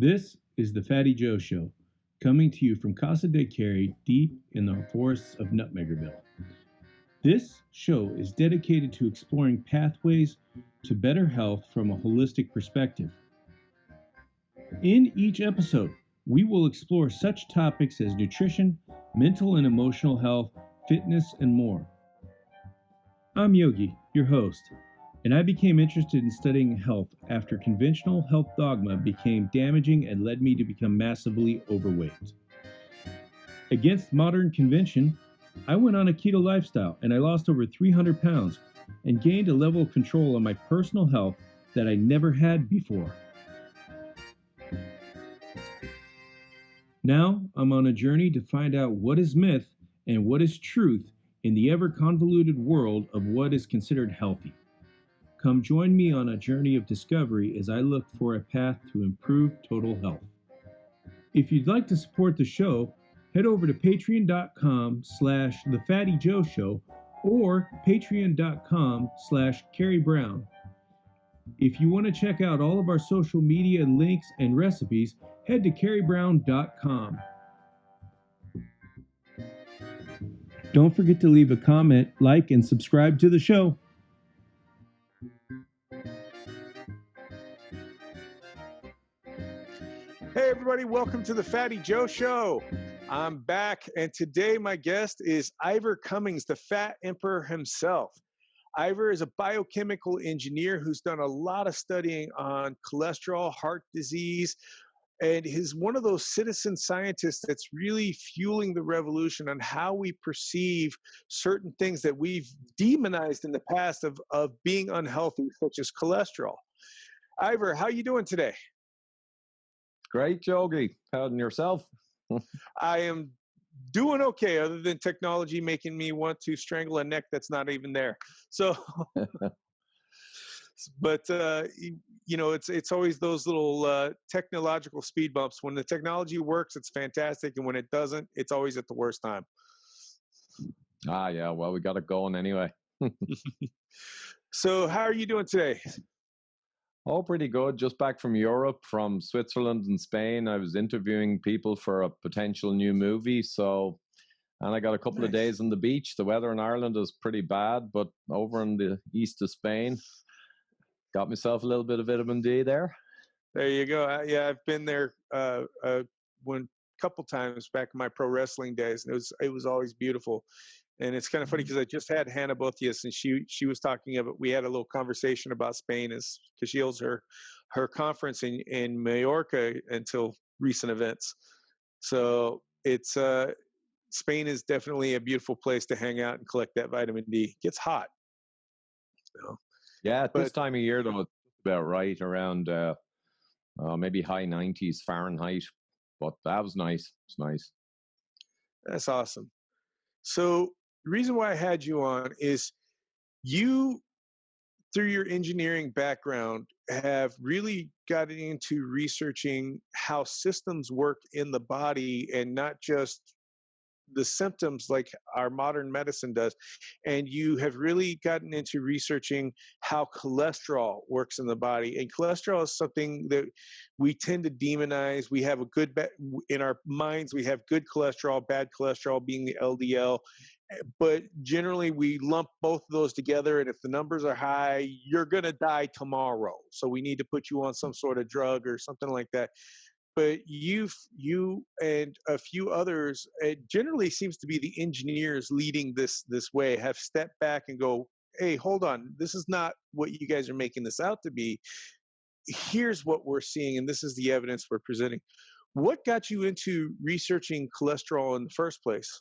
This is the Fatty Joe Show, coming to you from Casa de Carrie, deep in the forests of Nutmeggerville. This show is dedicated to exploring pathways to better health from a holistic perspective. In each episode, we will explore such topics as nutrition, mental and emotional health, fitness, and more. I'm Yogi, your host, and I became interested in studying health after conventional health dogma became damaging and led me to become massively overweight. Against modern convention, I went on a keto lifestyle and I lost over 300 pounds and gained a level of control on my personal health that I never had before. Now I'm on a journey to find out what is myth and what is truth in the ever-convoluted world of what is considered healthy. Come join me on a journey of discovery as I look for a path to improve total health. If you'd like to support the show, head over to patreon.com/thefattyjoeshow or patreon.com/carriebrown. If you want to check out all of our social media links and recipes, head to carriebrown.com. Don't forget to leave a comment, like, and subscribe to the show. Hey everybody, welcome to the Fatty Joe Show. I'm back, and today my guest is Ivor Cummins, the Fat Emperor himself. Ivor is a biochemical engineer who's done a lot of studying on cholesterol, heart disease, and is one of those citizen scientists that's really fueling the revolution on how we perceive certain things that we've demonized in the past of being unhealthy, such as cholesterol. Ivor, how you doing today? Great, Yogi. How about yourself? I am doing okay, other than technology making me want to strangle a neck that's not even there. So, but you know, it's always those little technological speed bumps. When the technology works, it's fantastic, and when it doesn't, it's always at the worst time. Yeah. Well, we got it going anyway. So, how are you doing today? Oh, pretty good. Just back from Europe, from Switzerland and Spain. I was interviewing people for a potential new movie. And I got a couple of days on the beach. The weather in Ireland is pretty bad, but over in the east of Spain, got myself a little bit of vitamin D there. There you go. Yeah, I've been there one couple times back in my pro wrestling days, and it was always beautiful. And it's kind of funny because I just had Hannah Botius, and she was talking about, we had a little conversation about Spain because she holds her conference in Mallorca until recent events. So it's Spain is definitely a beautiful place to hang out and collect that vitamin D. It gets hot. So, yeah, at this time of year, though, it's about right around maybe high 90s Fahrenheit. But that was nice. It's nice. That's awesome. So the reason why I had you on is you, through your engineering background, have really gotten into researching how systems work in the body and not just the symptoms like our modern medicine does. And you have really gotten into researching how cholesterol works in the body. And cholesterol is something that we tend to demonize. We have in our minds, we have good cholesterol, bad cholesterol being the LDL. But generally, we lump both of those together. And if the numbers are high, you're going to die tomorrow. So we need to put you on some sort of drug or something like that. But you and a few others, it generally seems to be the engineers leading this way, have stepped back and go, hey, hold on, this is not what you guys are making this out to be. Here's what we're seeing, and this is the evidence we're presenting. What got you into researching cholesterol in the first place?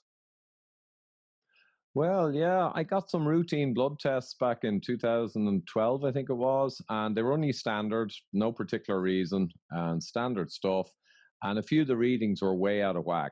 Well, yeah, I got some routine blood tests back in 2012, I think it was, and they were only standard, no particular reason, and standard stuff. And a few of the readings were way out of whack.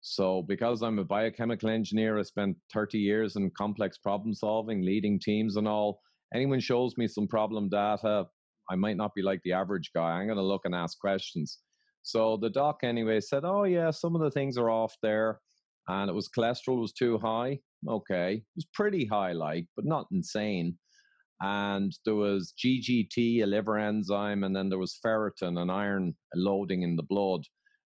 So because I'm a biochemical engineer, I spent 30 years in complex problem solving, leading teams and all. Anyone shows me some problem data, I might not be like the average guy. I'm going to look and ask questions. So the doc anyway said, oh yeah, some of the things are off there. And it was cholesterol was too high. Okay. It was pretty high, like, but not insane. And there was GGT, a liver enzyme, and then there was ferritin, an iron loading in the blood.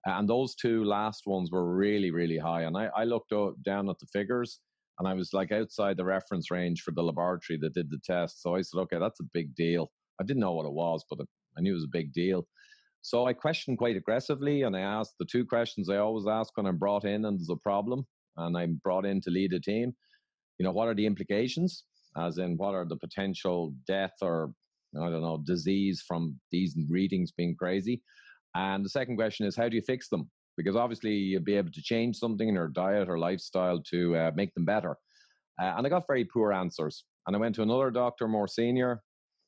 And those two last ones were really, really high. And I looked down at the figures, and I was like outside the reference range for the laboratory that did the test. So I said, okay, that's a big deal. I didn't know what it was, but I knew it was a big deal. So I questioned quite aggressively, and I asked the two questions I always ask when I'm brought in and there's a problem, and I'm brought in to lead a team. What are the implications? As in, what are the potential death or, I don't know, disease from these readings being crazy? And the second question is, how do you fix them? Because obviously you'll be able to change something in your diet or lifestyle to make them better. And I got very poor answers. And I went to another doctor, more senior,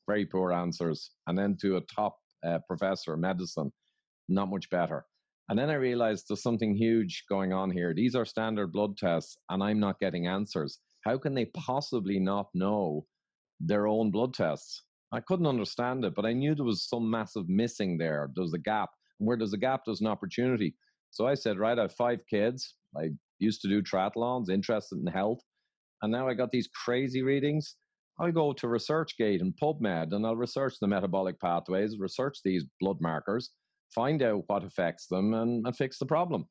very poor answers. And then to a top professor of medicine, not much better. And then I realized there's something huge going on here. These are standard blood tests, and I'm not getting answers. How can they possibly not know their own blood tests? I couldn't understand it, but I knew there was some massive missing there. There was a gap. Where there's a gap, there's an opportunity. So I said, right, I have 5 kids. I used to do triathlons, interested in health. And now I got these crazy readings. I'll go to ResearchGate and PubMed, and I'll research the metabolic pathways, research these blood markers, find out what affects them, and fix the problem.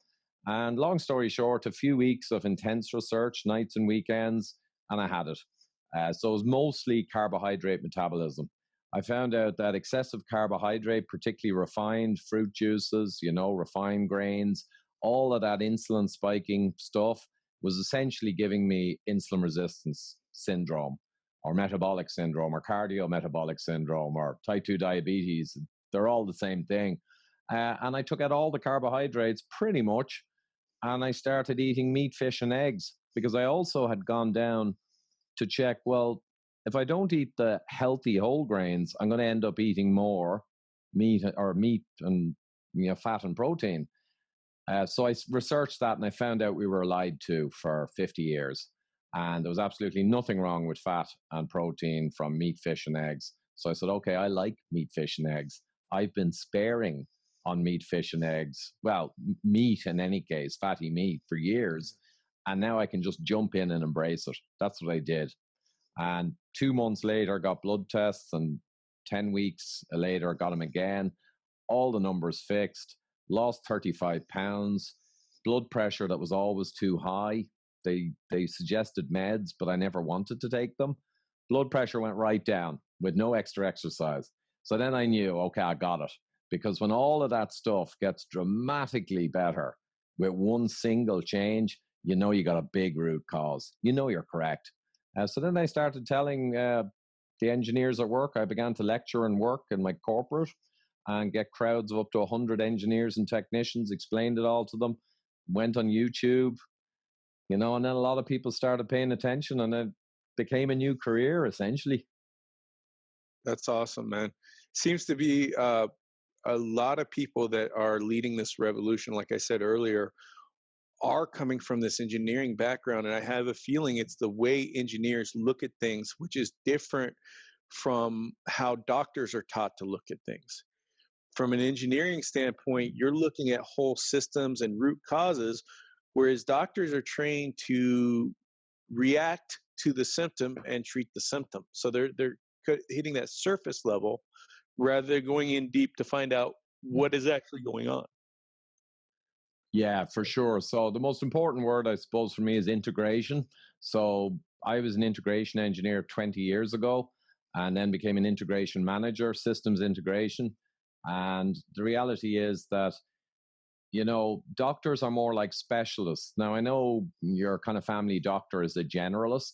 And long story short, a few weeks of intense research, nights and weekends, and I had it. So it was mostly carbohydrate metabolism. I found out that excessive carbohydrate, particularly refined fruit juices, refined grains, all of that insulin spiking stuff was essentially giving me insulin resistance syndrome or metabolic syndrome or cardiometabolic syndrome or type 2 diabetes. They're all the same thing. And I took out all the carbohydrates pretty much, and I started eating meat, fish, and eggs, because I also had gone down to check, well, if I don't eat the healthy whole grains, I'm going to end up eating more meat and fat and protein. So I researched that, and I found out we were lied to for 50 years. And there was absolutely nothing wrong with fat and protein from meat, fish, and eggs. So I said, okay, I like meat, fish, and eggs. I've been sparing on meat, fish, and eggs. Well, meat in any case, fatty meat for years. And now I can just jump in and embrace it. That's what I did. And 2 months later, got blood tests, and 10 weeks later, got them again. All the numbers fixed, lost 35 pounds, blood pressure that was always too high. They suggested meds, but I never wanted to take them. Blood pressure went right down with no extra exercise. So then I knew, okay, I got it. Because when all of that stuff gets dramatically better with one single change, you got a big root cause. You're correct. So then I started telling the engineers at work. I began to lecture and work in my corporate and get crowds of up to 100 engineers and technicians, explained it all to them, went on YouTube, and then a lot of people started paying attention, and it became a new career, essentially. That's awesome, man. Seems to be a lot of people that are leading this revolution, like I said earlier, are coming from this engineering background. And I have a feeling it's the way engineers look at things, which is different from how doctors are taught to look at things. From an engineering standpoint, you're looking at whole systems and root causes, whereas doctors are trained to react to the symptom and treat the symptom. So they're hitting that surface level rather than going in deep to find out what is actually going on. Yeah, for sure. So the most important word, I suppose, for me is integration. So I was an integration engineer 20 years ago, and then became an integration manager, systems integration. And the reality is that, doctors are more like specialists. Now, I know your kind of family doctor is a generalist,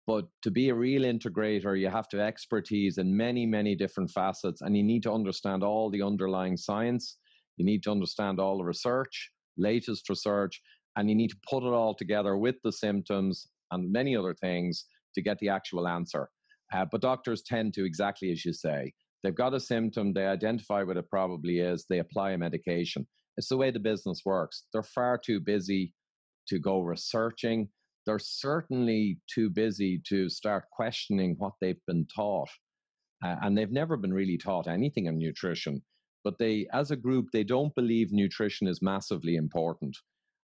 but to be a real integrator, you have to have expertise in many, many different facets, and you need to understand all the underlying science. You need to understand all the research, latest research, and you need to put it all together with the symptoms and many other things to get the actual answer. But doctors tend to, exactly as you say, they've got a symptom, they identify what it probably is, they apply a medication. It's the way the business works. They're far too busy to go researching. They're certainly too busy to start questioning what they've been taught. And they've never been really taught anything on nutrition. But they, as a group, they don't believe nutrition is massively important.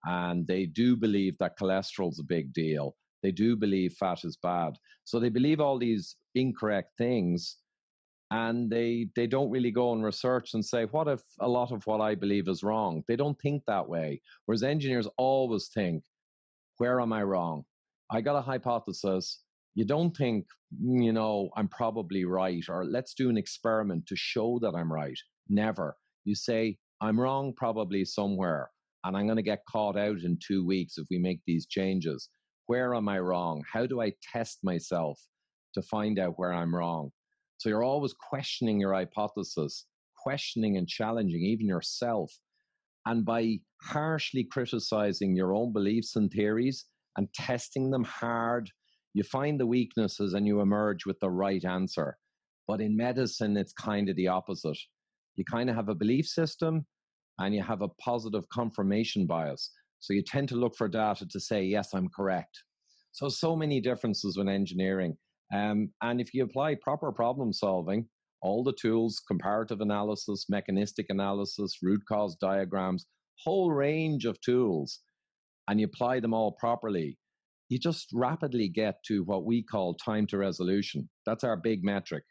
And they do believe that cholesterol is a big deal. They do believe fat is bad. So they believe all these incorrect things, and they don't really go and research and say, what if a lot of what I believe is wrong? They don't think that way. Whereas engineers always think, where am I wrong? I got a hypothesis. You don't think, I'm probably right, or let's do an experiment to show that I'm right. Never. You say, I'm wrong probably somewhere, and I'm going to get caught out in 2 weeks if we make these changes. Where am I wrong? How do I test myself to find out where I'm wrong? So you're always questioning your hypothesis, questioning and challenging even yourself. And by harshly criticizing your own beliefs and theories and testing them hard, you find the weaknesses and you emerge with the right answer. But in medicine, it's kind of the opposite. You kind of have a belief system and you have a positive confirmation bias. So you tend to look for data to say, yes, I'm correct. So many differences with engineering. And if you apply proper problem solving, all the tools, comparative analysis, mechanistic analysis, root cause diagrams, whole range of tools, and you apply them all properly, you just rapidly get to what we call time to resolution. That's our big metric.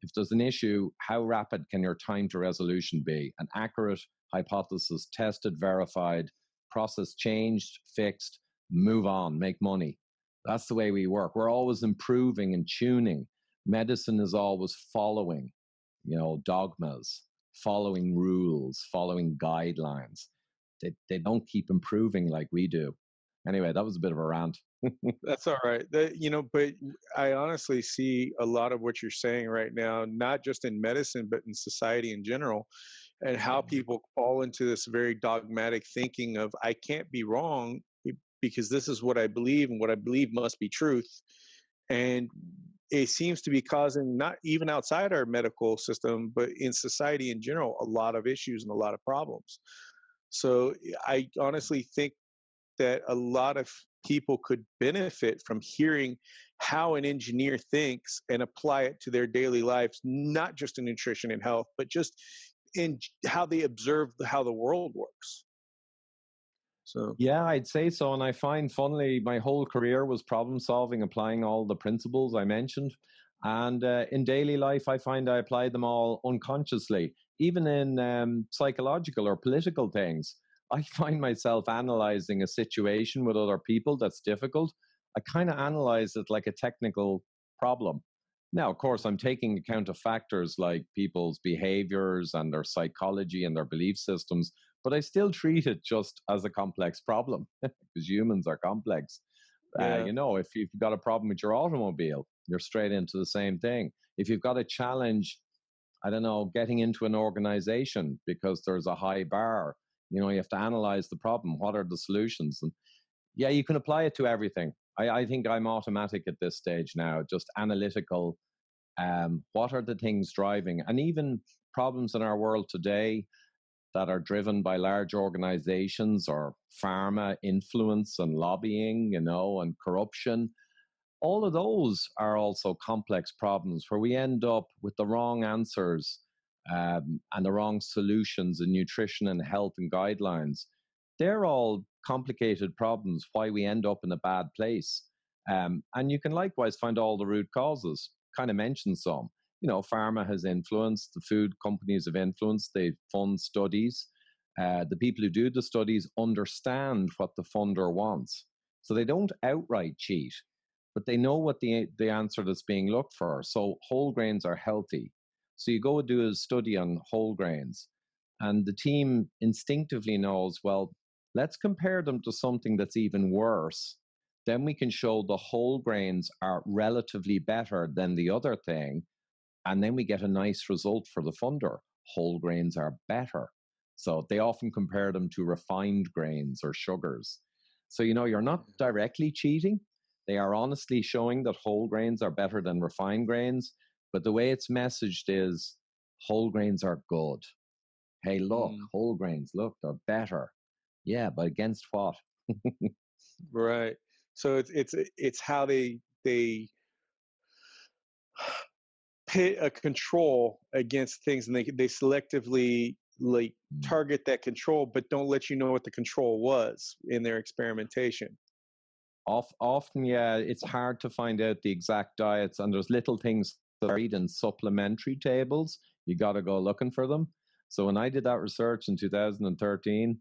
If there's an issue, how rapid can your time to resolution be? An accurate hypothesis, tested, verified, process changed, fixed, move on, make money. That's the way we work. We're always improving and tuning. Medicine is always following, dogmas, following rules, following guidelines. They don't keep improving like we do. Anyway, that was a bit of a rant. That's all right. But I honestly see a lot of what you're saying right now, not just in medicine, but in society in general, and how people fall into this very dogmatic thinking of, I can't be wrong because this is what I believe, and what I believe must be truth. And it seems to be causing, not even outside our medical system, but in society in general, a lot of issues and a lot of problems. So I honestly think that a lot of people could benefit from hearing how an engineer thinks and apply it to their daily lives, not just in nutrition and health, but just in how they observe how the world works. So yeah, I'd say so. And I find, funnily, my whole career was problem solving, applying all the principles I mentioned. And in daily life, I find I apply them all unconsciously, even in psychological or political things. I find myself analyzing a situation with other people that's difficult. I kind of analyze it like a technical problem. Now, of course, I'm taking account of factors like people's behaviors and their psychology and their belief systems, but I still treat it just as a complex problem because humans are complex. yeah, If you've got a problem with your automobile, you're straight into the same thing. If you've got a challenge, I don't know, getting into an organization because there's a high bar, you have to analyze the problem. What are the solutions? And yeah, you can apply it to everything. I think I'm automatic at this stage now, just analytical. What are the things driving? And even problems in our world today that are driven by large organizations or pharma influence and lobbying, and corruption. All of those are also complex problems where we end up with the wrong answers and the wrong solutions in nutrition and health and guidelines. They're all complicated problems why we end up in a bad place. And you can likewise find all the root causes, kind of mention some. Pharma has influenced, the food companies have influenced, they fund studies. The people who do the studies understand what the funder wants. So they don't outright cheat, but they know what the answer that's being looked for. So whole grains are healthy. So you go and do a study on whole grains, and the team instinctively knows, well, let's compare them to something that's even worse. Then we can show the whole grains are relatively better than the other thing. And then we get a nice result for the funder. Whole grains are better. So they often compare them to refined grains or sugars. So, you're not directly cheating. They are honestly showing that whole grains are better than refined grains. But the way it's messaged is whole grains are good. Hey, look, whole grains, look, they're better. Yeah, but against what? right. So it's how they pit a control against things, and they selectively target that control, but don't let you know what the control was in their experimentation. Often, yeah, it's hard to find out the exact diets, and there's little things that are in supplementary tables. You got to go looking for them. So when I did that research in 2013,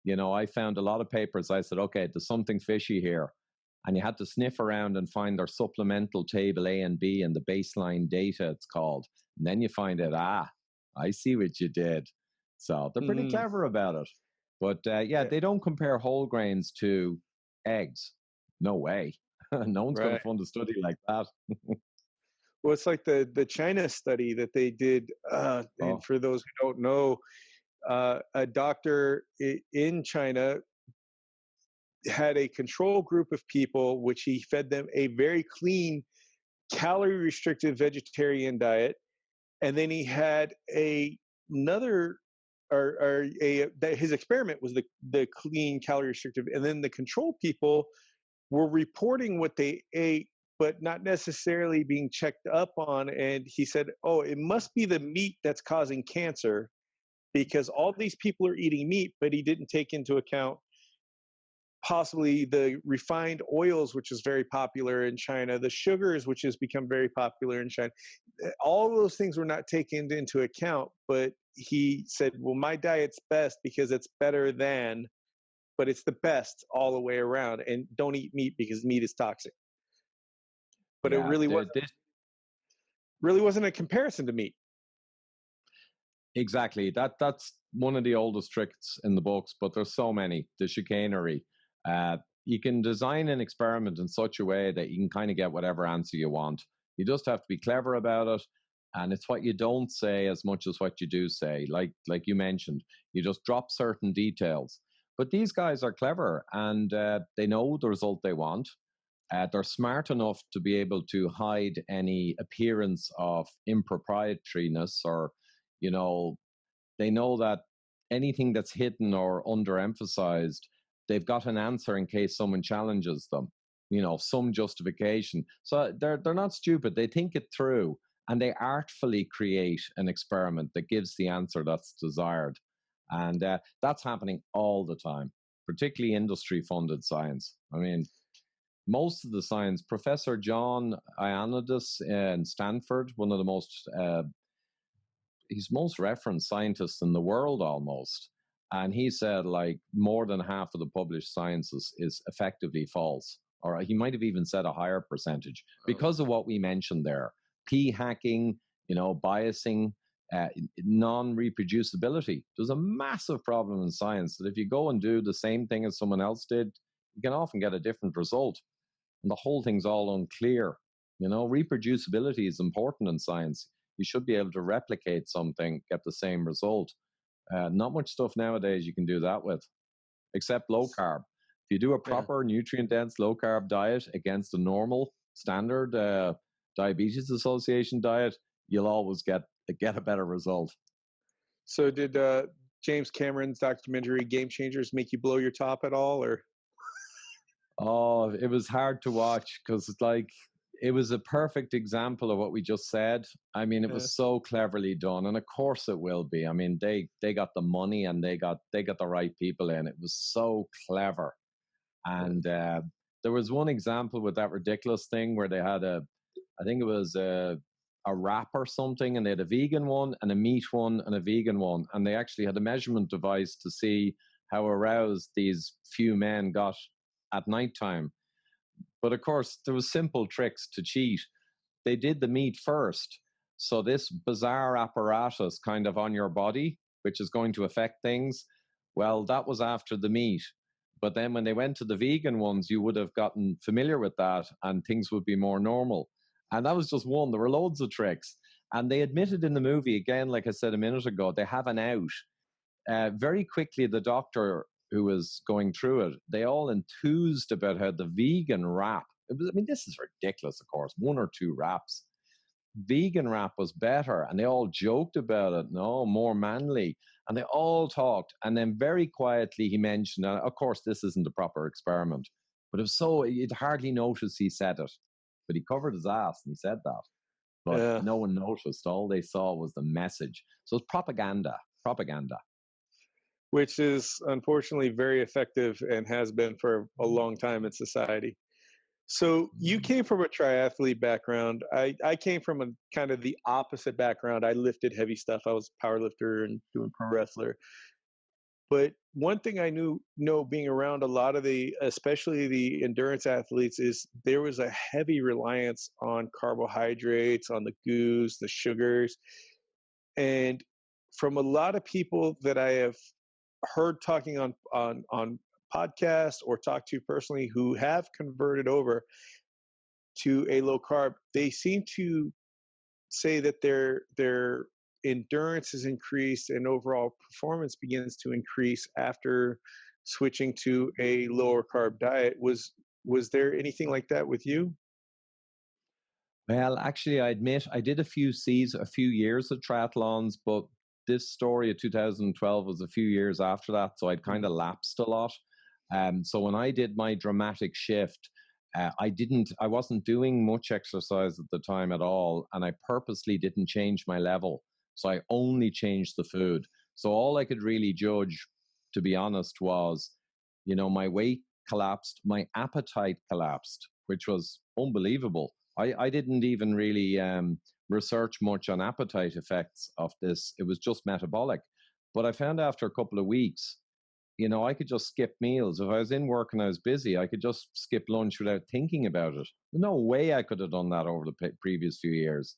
I found a lot of papers. I said, okay, there's something fishy here. And you had to sniff around and find their supplemental table A and B and the baseline data, it's called. And then you find out, I see what you did. So they're pretty clever about it. But yeah, they don't compare whole grains to eggs. No way. No one's going to fund a study like that. Well, it's like the China study that they did. And for those who don't know, a doctor in China had a control group of people, which he fed them a very clean, calorie restricted vegetarian diet. And then he had another, his experiment was the clean, calorie restrictive. And then the control people were reporting what they ate, but not necessarily being checked up on. And he said, oh, it must be the meat that's causing cancer, because all these people are eating meat, but he didn't take into account possibly the refined oils, which is very popular in China, the sugars, which has become very popular in China. All of those things were not taken into account, but he said, well, my diet's best because it's better than, but it's the best all the way around. And don't eat meat because meat is toxic. But it really wasn't a comparison to meat. Exactly. That's one of the oldest tricks in the books, but there's so many. The chicanery. You can design an experiment in such a way that you can kind of get whatever answer you want. You just have to be clever about it. And it's what you don't say as much as what you do say. Like you mentioned, you just drop certain details. But these guys are clever, and they know the result they want. They're smart enough to be able to hide any appearance of improprietariness, or, they know that anything that's hidden or underemphasized, they've got an answer in case someone challenges them, some justification. So they're not stupid. They think it through, and they artfully create an experiment that gives the answer that's desired. And that's happening all the time, particularly industry-funded science. I mean, most of the science, Professor John Ioannidis in Stanford, one of the he's most referenced scientists in the world almost. And he said like more than half of the published science is effectively false. Or he might have even said a higher percentage because of what we mentioned there. P-hacking, biasing, non-reproducibility. There's a massive problem in science that if you go and do the same thing as someone else did, you can often get a different result. And the whole thing's all unclear. Reproducibility is important in science. You should be able to replicate something, get the same result. Not much stuff nowadays you can do that with, except low carb. If you do a proper nutrient-dense low carb diet against a normal standard Diabetes Association diet, you'll always get a better result. So did James Cameron's documentary Game Changers make you blow your top at all, or? Oh, it was hard to watch because it was a perfect example of what we just said. I mean, it was so cleverly done, and of course it will be. I mean, they got the money and they got the right people in. It was so clever. And there was one example with that ridiculous thing where they had I think it was a wrap or something, and they had a vegan one and a meat one and a vegan one, and they actually had a measurement device to see how aroused these few men got at nighttime. But of course, there was simple tricks to cheat. They did the meat first. So this bizarre apparatus kind of on your body, which is going to affect things, well, that was after the meat. But then when they went to the vegan ones, you would have gotten familiar with that and things would be more normal. And that was just one. There were loads of tricks. And they admitted in the movie, again, like I said a minute ago, they have an out. Very quickly, the doctor who was going through it, they all enthused about how the vegan wrap, this is ridiculous, of course, 1 or 2 wraps. Vegan wrap was better, and they all joked about it, more manly, and they all talked. And then very quietly he mentioned, and of course this isn't a proper experiment, but it was so, you'd hardly notice he said it, but he covered his ass and he said that. But no one noticed. All they saw was the message. So it's propaganda. Which is unfortunately very effective and has been for a long time in society. So you came from a triathlete background. I came from a kind of the opposite background. I lifted heavy stuff. I was a power lifter and doing pro wrestler. But one thing I know being around a lot of the, especially the endurance athletes, is there was a heavy reliance on carbohydrates, on the goos, the sugars. And from a lot of people that I have heard talking on podcasts or talked to personally who have converted over to a low carb, they seem to say that their endurance is increased and overall performance begins to increase after switching to a lower carb diet. Was there anything like that with you? Well, actually, I admit I did a few years of triathlons, but this story of 2012 was a few years after that, so I'd kind of lapsed a lot. So when I did my dramatic shift, I wasn't doing much exercise at the time at all, and I purposely didn't change my level. So I only changed the food. So all I could really judge, to be honest, was, my weight collapsed, my appetite collapsed, which was unbelievable. I didn't even really research much on appetite effects of this. It was just metabolic. But I found after a couple of weeks, I could just skip meals. If I was in work and I was busy, I could just skip lunch without thinking about it. There's no way I could have done that over the previous few years.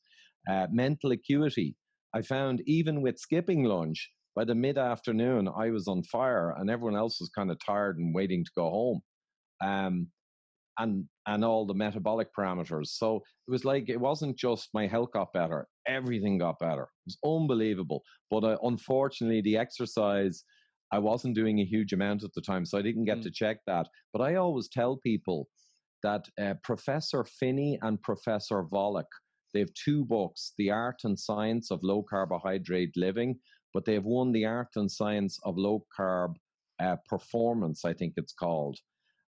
Mental acuity. I found even with skipping lunch, by the mid-afternoon, I was on fire and everyone else was kind of tired and waiting to go home. Um, and all the metabolic parameters. So it was like, it wasn't just my health got better, everything got better. It was unbelievable. But unfortunately, the exercise, I wasn't doing a huge amount at the time, so I didn't get to check that. But I always tell people that Professor Finney and Professor Volek, they have two books, The Art and Science of Low Carbohydrate Living, but they have won The Art and Science of Low Carb Performance, I think it's called.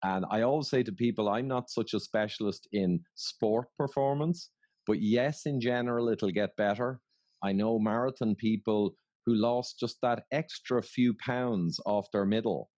And I always say to people, I'm not such a specialist in sport performance, but yes, in general, it'll get better. I know marathon people who lost just that extra few pounds off their middle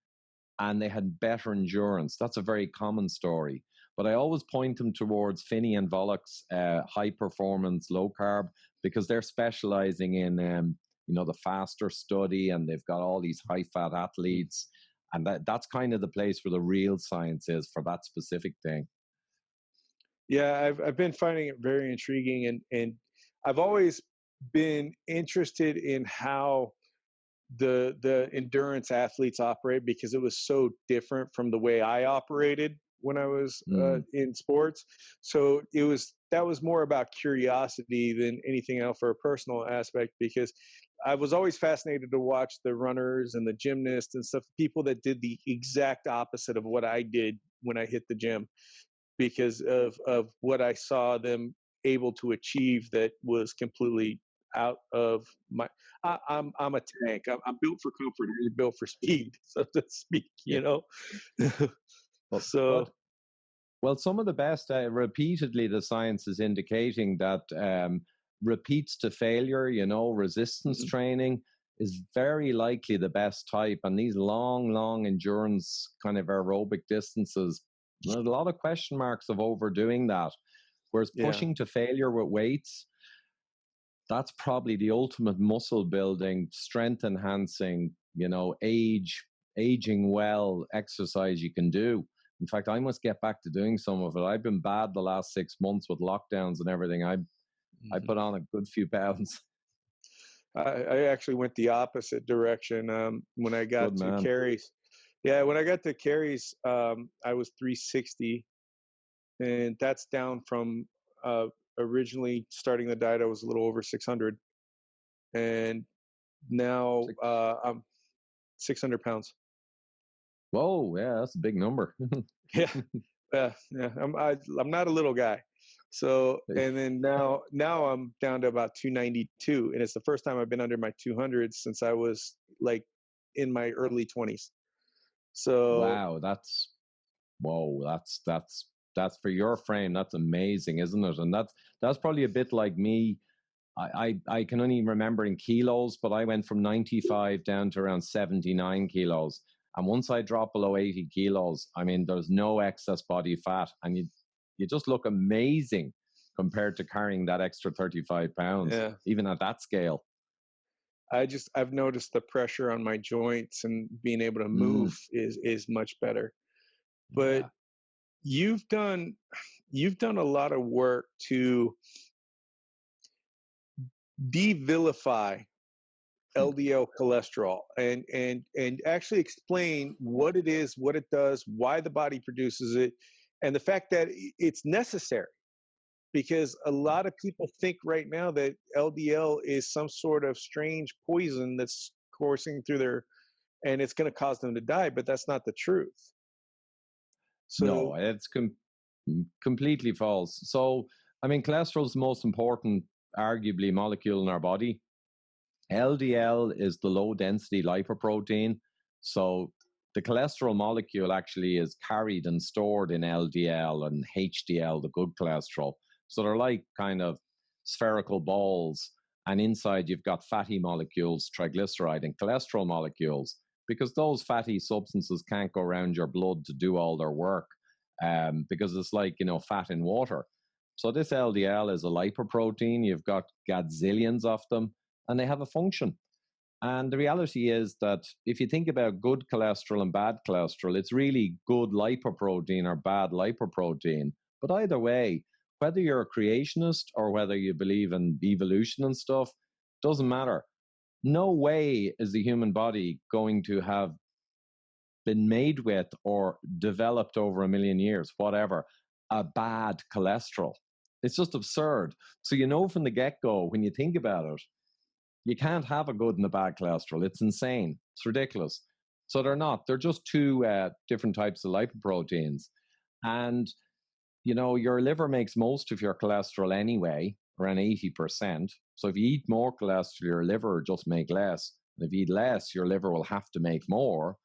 and they had better endurance. That's a very common story. But I always point them towards Finney and Volek's high performance, low carb, because they're specializing in, the faster study, and they've got all these high fat athletes. And that's kind of the place where the real science is for that specific thing. Yeah, I've been finding it very intriguing, and I've always been interested in how the endurance athletes operate, because it was so different from the way I operated when I was in sports. So that was more about curiosity than anything else, for a personal aspect, because I was always fascinated to watch the runners and the gymnasts and stuff, people that did the exact opposite of what I did when I hit the gym, because of what I saw them able to achieve that was completely out of my. I'm a tank. I'm built for comfort. I'm built for speed, so to speak. So. Well, some of the best, repeatedly, the science is indicating that repeats to failure, resistance training is very likely the best type. And these long endurance kind of aerobic distances, there's a lot of question marks of overdoing that. Whereas pushing to failure with weights, that's probably the ultimate muscle building, strength enhancing, aging well exercise you can do. In fact, I must get back to doing some of it. I've been bad the last 6 months with lockdowns and everything. I put on a good few pounds. I actually went the opposite direction when I got to Carrie's. Yeah, when I got to Carrie's, I was 360, and that's down from originally starting the diet. I was a little over 600, and now I'm 600 pounds. Whoa, yeah, that's a big number. Yeah. I'm not a little guy. So, and then now I'm down to about 292, and it's the first time I've been under my 200s since I was like in my early 20s. So wow, that's for your frame. That's amazing, isn't it? And that's probably a bit like me. I can only remember in kilos, but I went from 95 down to around 79 kilos. And once I drop below 80 kilos, I mean, there's no excess body fat, and you just look amazing compared to carrying that extra 35 pounds, Yeah. even at that scale. I've noticed the pressure on my joints and being able to move is much better. But Yeah. you've done a lot of work to de-vilify LDL cholesterol and actually explain what it is, what it does, why the body produces it, and the fact that it's necessary. Because a lot of people think right now that LDL is some sort of strange poison that's coursing through their, and it's going to cause them to die, but that's not the truth. No, So it's completely false. So, I mean, cholesterol is the most important, arguably, molecule in our body. LDL is the low density lipoprotein. So the cholesterol molecule actually is carried and stored in LDL and HDL, the good cholesterol. So they're like kind of spherical balls. And inside you've got fatty molecules, triglyceride and cholesterol molecules, because those fatty substances can't go around your blood to do all their work, because it's like, fat in water. So this LDL is a lipoprotein. You've got gazillions of them, and they have a function. And the reality is that if you think about good cholesterol and bad cholesterol, it's really good lipoprotein or bad lipoprotein. But either way, whether you're a creationist or whether you believe in evolution and stuff, doesn't matter. No way is the human body going to have been made with or developed over 1,000,000 years, whatever, a bad cholesterol. It's just absurd. So from the get-go, when you think about it, you can't have a good and a bad cholesterol. It's insane. It's ridiculous. So they're not. They're just two different types of lipoproteins. And, your liver makes most of your cholesterol anyway, around 80%. So if you eat more cholesterol, your liver will just make less. And if you eat less, your liver will have to make more.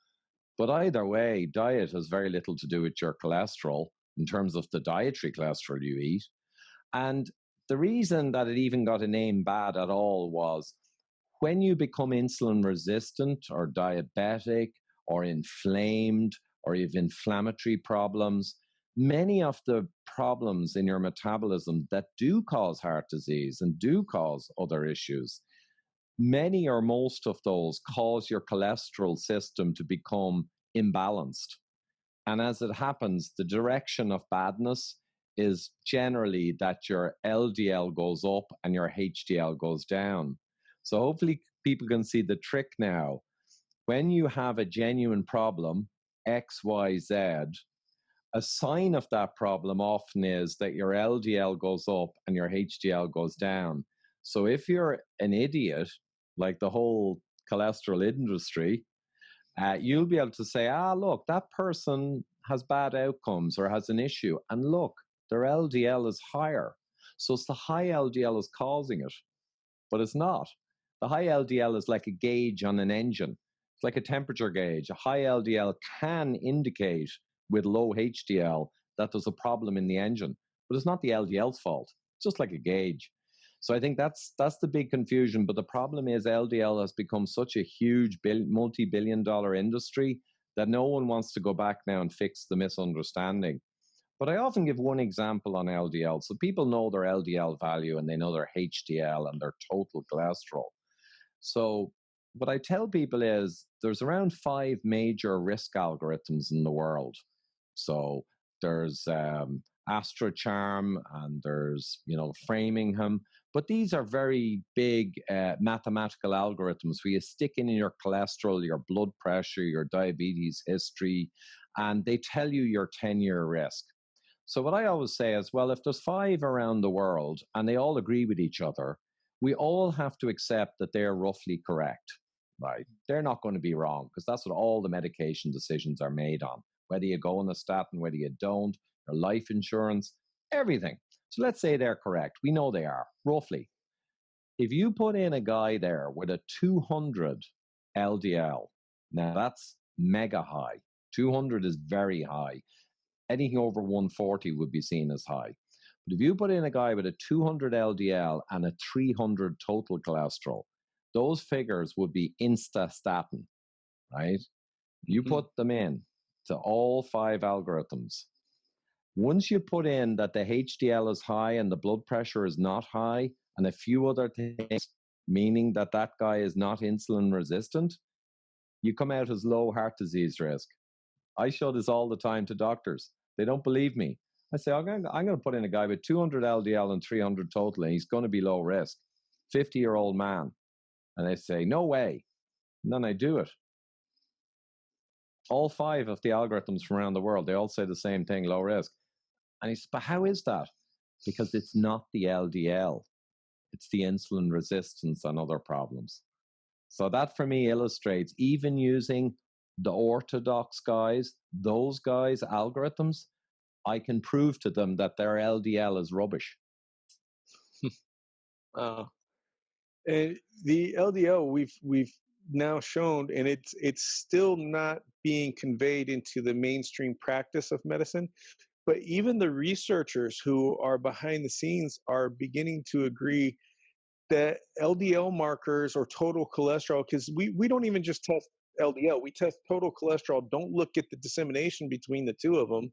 But either way, diet has very little to do with your cholesterol in terms of the dietary cholesterol you eat. And the reason that it even got a name bad at all was when you become insulin resistant or diabetic or inflamed or you have inflammatory problems, many of the problems in your metabolism that do cause heart disease and do cause other issues, many or most of those cause your cholesterol system to become imbalanced. And as it happens, the direction of badness is generally that your LDL goes up and your HDL goes down. So hopefully people can see the trick now. When you have a genuine problem, X, Y, Z, a sign of that problem often is that your LDL goes up and your HDL goes down. So if you're an idiot, like the whole cholesterol industry, you'll be able to say, look, that person has bad outcomes or has an issue. And look, their LDL is higher. So it's the high LDL is causing it, but it's not. The high LDL is like a gauge on an engine. It's like a temperature gauge. A high LDL can indicate with low HDL that there's a problem in the engine, but it's not the LDL's fault. It's just like a gauge. So I think that's the big confusion. But the problem is LDL has become such a huge multi-billion-dollar industry that no one wants to go back now and fix the misunderstanding. But I often give one example on LDL. So people know their LDL value and they know their HDL and their total cholesterol. So what I tell people is there's around 5 major risk algorithms in the world. So there's AstroCharm and there's, Framingham. But these are very big mathematical algorithms where you stick in your cholesterol, your blood pressure, your diabetes history, and they tell you your 10-year risk. So what I always say is, well, if there's 5 around the world and they all agree with each other, we all have to accept that they're roughly correct, right? They're not going to be wrong because that's what all the medication decisions are made on. Whether you go on a statin, whether you don't, your life insurance, everything. So let's say they're correct. We know they are, roughly. If you put in a guy there with a 200 LDL, now that's mega high. 200 is very high. Anything over 140 would be seen as high. But if you put in a guy with a 200 LDL and a 300 total cholesterol, those figures would be insta-statin, right? You put them in to all 5 algorithms. Once you put in that the HDL is high and the blood pressure is not high, and a few other things, meaning that that guy is not insulin resistant, you come out as low heart disease risk. I show this all the time to doctors. They don't believe me. I say, I'm going to put in a guy with 200 LDL and 300 total, and he's going to be low risk, 50-year-old man. And they say, no way. And then I do it. All 5 of the algorithms from around the world, they all say the same thing, low risk. And he says, but how is that? Because it's not the LDL. It's the insulin resistance and other problems. So that for me illustrates, even using the orthodox guys, those guys' algorithms, I can prove to them that their LDL is rubbish. And the LDL we've now shown, and it's still not being conveyed into the mainstream practice of medicine, but even the researchers who are behind the scenes are beginning to agree that LDL markers or total cholesterol, because we don't even just test LDL, we test total cholesterol, don't look at the dissemination between the two of them,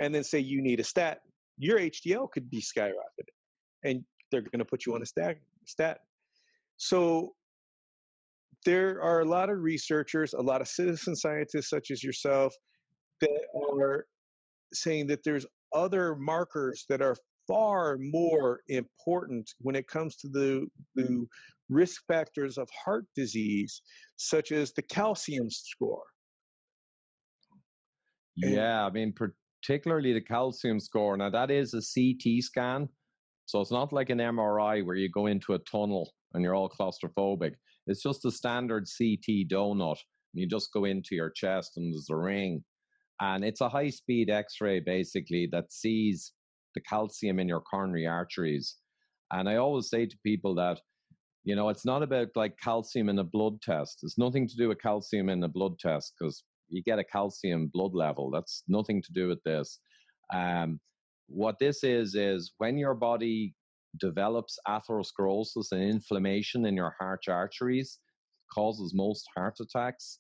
and then say you need a statin. Your HDL could be skyrocketed, and they're going to put you on a statin. So there are a lot of researchers, a lot of citizen scientists such as yourself, that are saying that there's other markers that are far more important when it comes to the risk factors of heart disease, such as the calcium score. Yeah, I mean, particularly the calcium score. Now, that is a CT scan. So it's not like an MRI where you go into a tunnel and you're all claustrophobic. It's just a standard CT donut. You just go into your chest and there's a ring. And it's a high-speed X-ray, basically, that sees the calcium in your coronary arteries. And I always say to people that, you know, it's not about like calcium in a blood test. It's nothing to do with calcium in a blood test, because you get a calcium blood level. That's nothing to do with this. What this is when your body develops atherosclerosis and inflammation in your heart arteries, causes most heart attacks.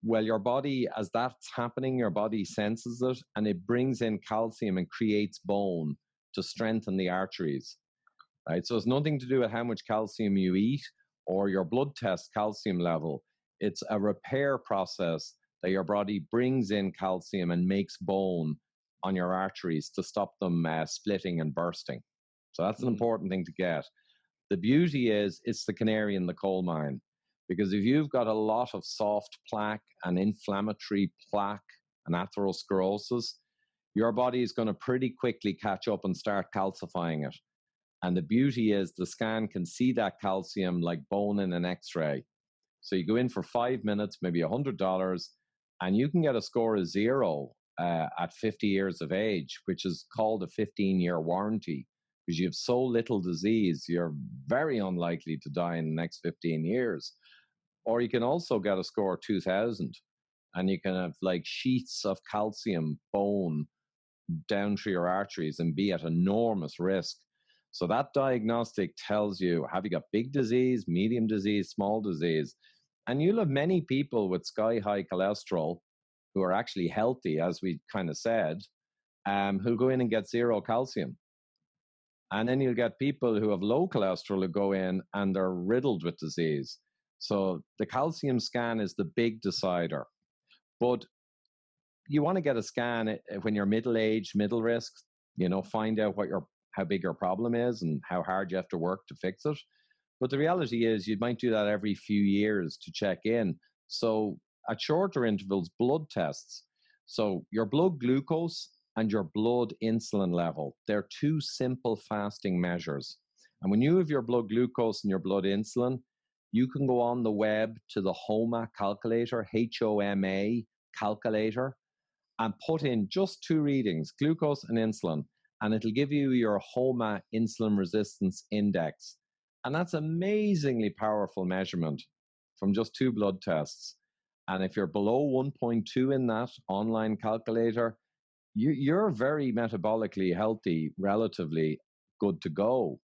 Well, your body, as that's happening, your body senses it and it brings in calcium and creates bone to strengthen the arteries. Right? So it's nothing to do with how much calcium you eat or your blood test calcium level. It's a repair process that your body brings in calcium and makes bone on your arteries to stop them splitting and bursting. So that's an important thing to get. The beauty is it's the canary in the coal mine, because if you've got a lot of soft plaque and inflammatory plaque and atherosclerosis, your body is going to pretty quickly catch up and start calcifying it. And the beauty is the scan can see that calcium like bone in an X-ray. So you go in for 5 minutes, maybe $100, and you can get a score of 0 at 50 years of age, which is called a 15-year warranty. Because you have so little disease, you're very unlikely to die in the next 15 years. Or you can also get a score of 2000, and you can have like sheets of calcium bone down through your arteries and be at enormous risk. So that diagnostic tells you, have you got big disease, medium disease, small disease? And you'll have many people with sky-high cholesterol who are actually healthy, as we kind of said, who go in and get 0 calcium. And then you'll get people who have low cholesterol who go in and they're riddled with disease. So the calcium scan is the big decider. But you want to get a scan when you're middle-aged, middle risk, you know, find out how big your problem is and how hard you have to work to fix it. But the reality is you might do that every few years to check in. So at shorter intervals, blood tests. So your blood glucose and your blood insulin level, they're 2 simple fasting measures. And when you have your blood glucose and your blood insulin, you can go on the web to the HOMA calculator, HOMA calculator, and put in just 2 readings, glucose and insulin, and it'll give you your HOMA insulin resistance index. And that's amazingly powerful measurement from just 2 blood tests. And if you're below 1.2 in that online calculator, you're very metabolically healthy, relatively good to go.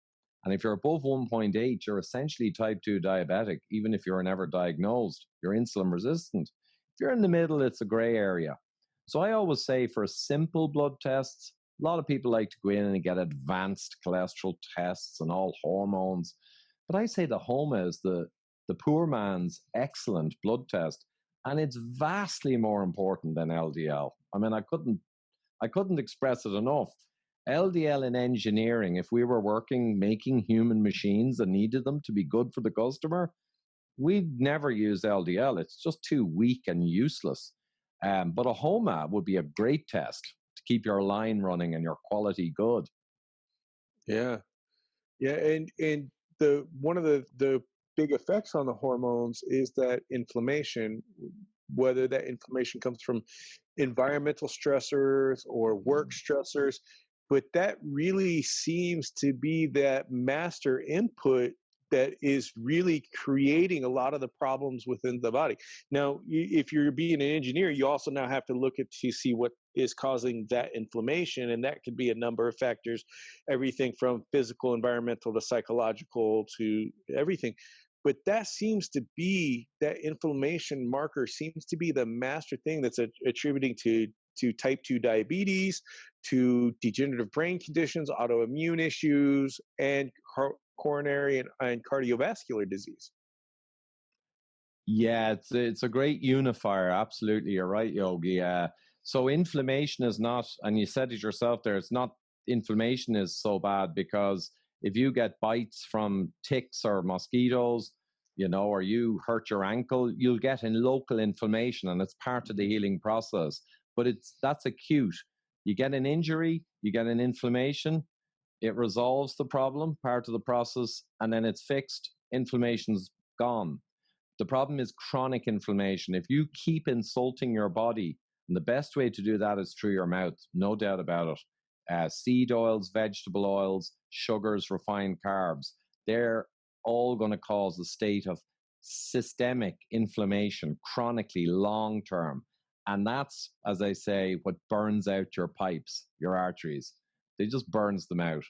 And if you're above 1.8, you're essentially type 2 diabetic, even if you're never diagnosed. You're insulin resistant. If you're in the middle, it's a gray area. So I always say for simple blood tests, a lot of people like to go in and get advanced cholesterol tests and all hormones. But I say the HOMA is the poor man's excellent blood test. And it's vastly more important than LDL. I mean, I couldn't express it enough. LDL in engineering, if we were making human machines and needed them to be good for the customer, we'd never use LDL. It's just too weak and useless. But a HOMA would be a great test to keep your line running and your quality good. Yeah. Yeah. And the one of the big effects on the hormones is that inflammation, whether that inflammation comes from environmental stressors or work stressors, but that really seems to be that master input that is really creating a lot of the problems within the body. Now, if you're being an engineer, you also now have to look at to see what is causing that inflammation, and that could be a number of factors, everything from physical, environmental to psychological to everything. But that seems to be that inflammation marker seems to be the master thing that's attributing to type 2 diabetes, to degenerative brain conditions, autoimmune issues, and coronary and cardiovascular disease. Yeah, it's a great unifier. Absolutely, you're right, Yogi. So inflammation is not, and you said it yourself there, it's not inflammation is so bad because if you get bites from ticks or mosquitoes, or you hurt your ankle, you'll get in local inflammation and it's part of the healing process. But that's acute. You get an injury, you get an inflammation, it resolves the problem, part of the process, and then it's fixed, inflammation's gone. The problem is chronic inflammation. If you keep insulting your body, and the best way to do that is through your mouth, no doubt about it. Seed oils, vegetable oils, sugars, refined carbs, they're all going to cause a state of systemic inflammation, chronically, long term. And that's, as I say, what burns out your pipes, your arteries. It just burns them out.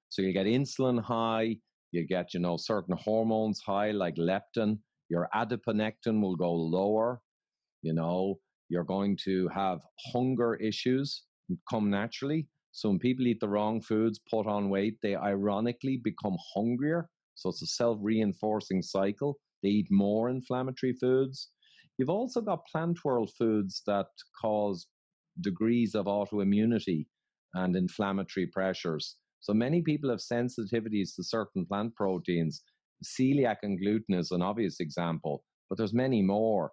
So you get insulin high, you get, certain hormones high, like leptin. Your adiponectin will go lower. You're going to have hunger issues come naturally. So when people eat the wrong foods, put on weight, they ironically become hungrier. So it's a self-reinforcing cycle. They eat more inflammatory foods. You've also got plant world foods that cause degrees of autoimmunity and inflammatory pressures. So many people have sensitivities to certain plant proteins. Celiac and gluten is an obvious example, but there's many more.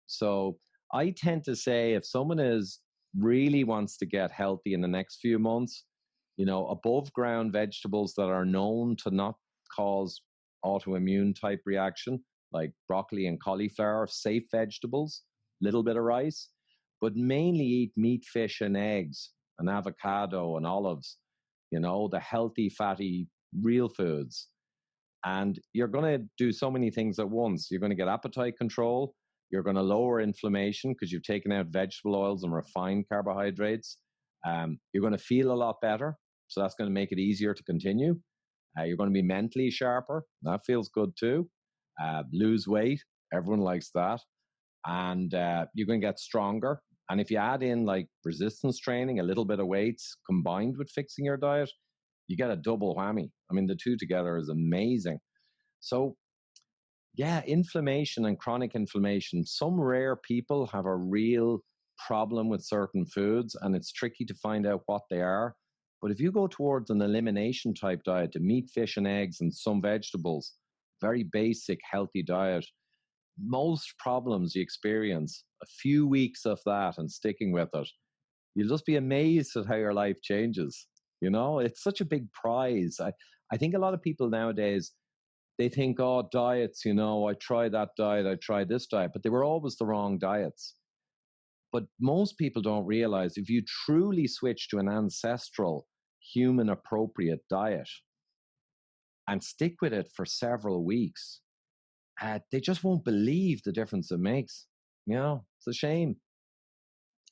So I tend to say if someone really wants to get healthy in the next few months, above ground vegetables that are known to not cause autoimmune type reaction, like broccoli and cauliflower, safe vegetables, little bit of rice, but mainly eat meat, fish, and eggs, and avocado and olives, the healthy, fatty, real foods. And you're going to do so many things at once. You're going to get appetite control. You're going to lower inflammation because you've taken out vegetable oils and refined carbohydrates. You're going to feel a lot better. So that's going to make it easier to continue. You're going to be mentally sharper. That feels good too. Lose weight. Everyone likes that. And you're going to get stronger. And if you add in like resistance training, a little bit of weights combined with fixing your diet, you get a double whammy. I mean, the two together is amazing. So, yeah, inflammation and chronic inflammation. Some rare people have a real problem with certain foods, and it's tricky to find out what they are. But if you go towards an elimination type diet, to meat, fish, and eggs, and some vegetables, very basic, healthy diet, most problems you experience, a few weeks of that and sticking with it, you'll just be amazed at how your life changes. It's such a big prize. I think a lot of people nowadays, they think, oh, diets, I tried that diet, I tried this diet, but they were always the wrong diets. But most people don't realize if you truly switch to an ancestral, human appropriate diet and stick with it for several weeks, they just won't believe the difference it makes. It's a shame.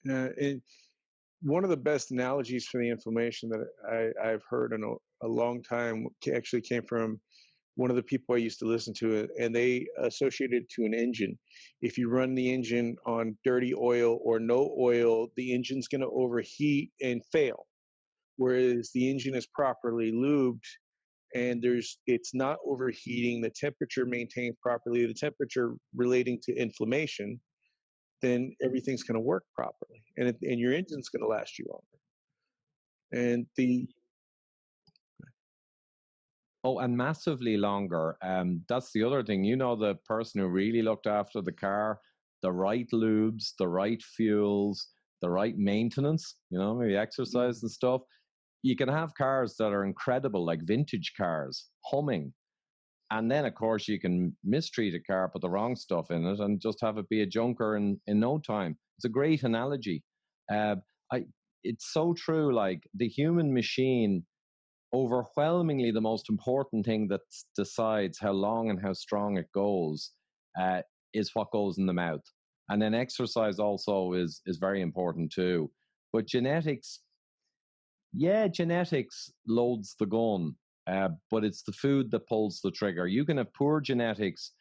And one of the best analogies for the inflammation that I've heard in a long time actually came from one of the people I used to listen to it, and they associated it to an engine. If you run the engine on dirty oil or no oil, the engine's going to overheat and fail. Whereas the engine is properly lubed and it's not overheating, the temperature maintained properly, the temperature relating to inflammation, then everything's going to work properly, and your engine's going to last you longer. And Oh, and massively longer. That's the other thing. The person who really looked after the car, the right lubes, the right fuels, the right maintenance, maybe exercise and stuff. You can have cars that are incredible, like vintage cars, humming. And then, of course, you can mistreat a car, put the wrong stuff in it, and just have it be a junker in no time. It's a great analogy. It's so true. Like the human machine, overwhelmingly the most important thing that decides how long and how strong it goes is what goes in the mouth. And then exercise also is very important too. But genetics loads the gun, but it's the food that pulls the trigger. You can have poor genetics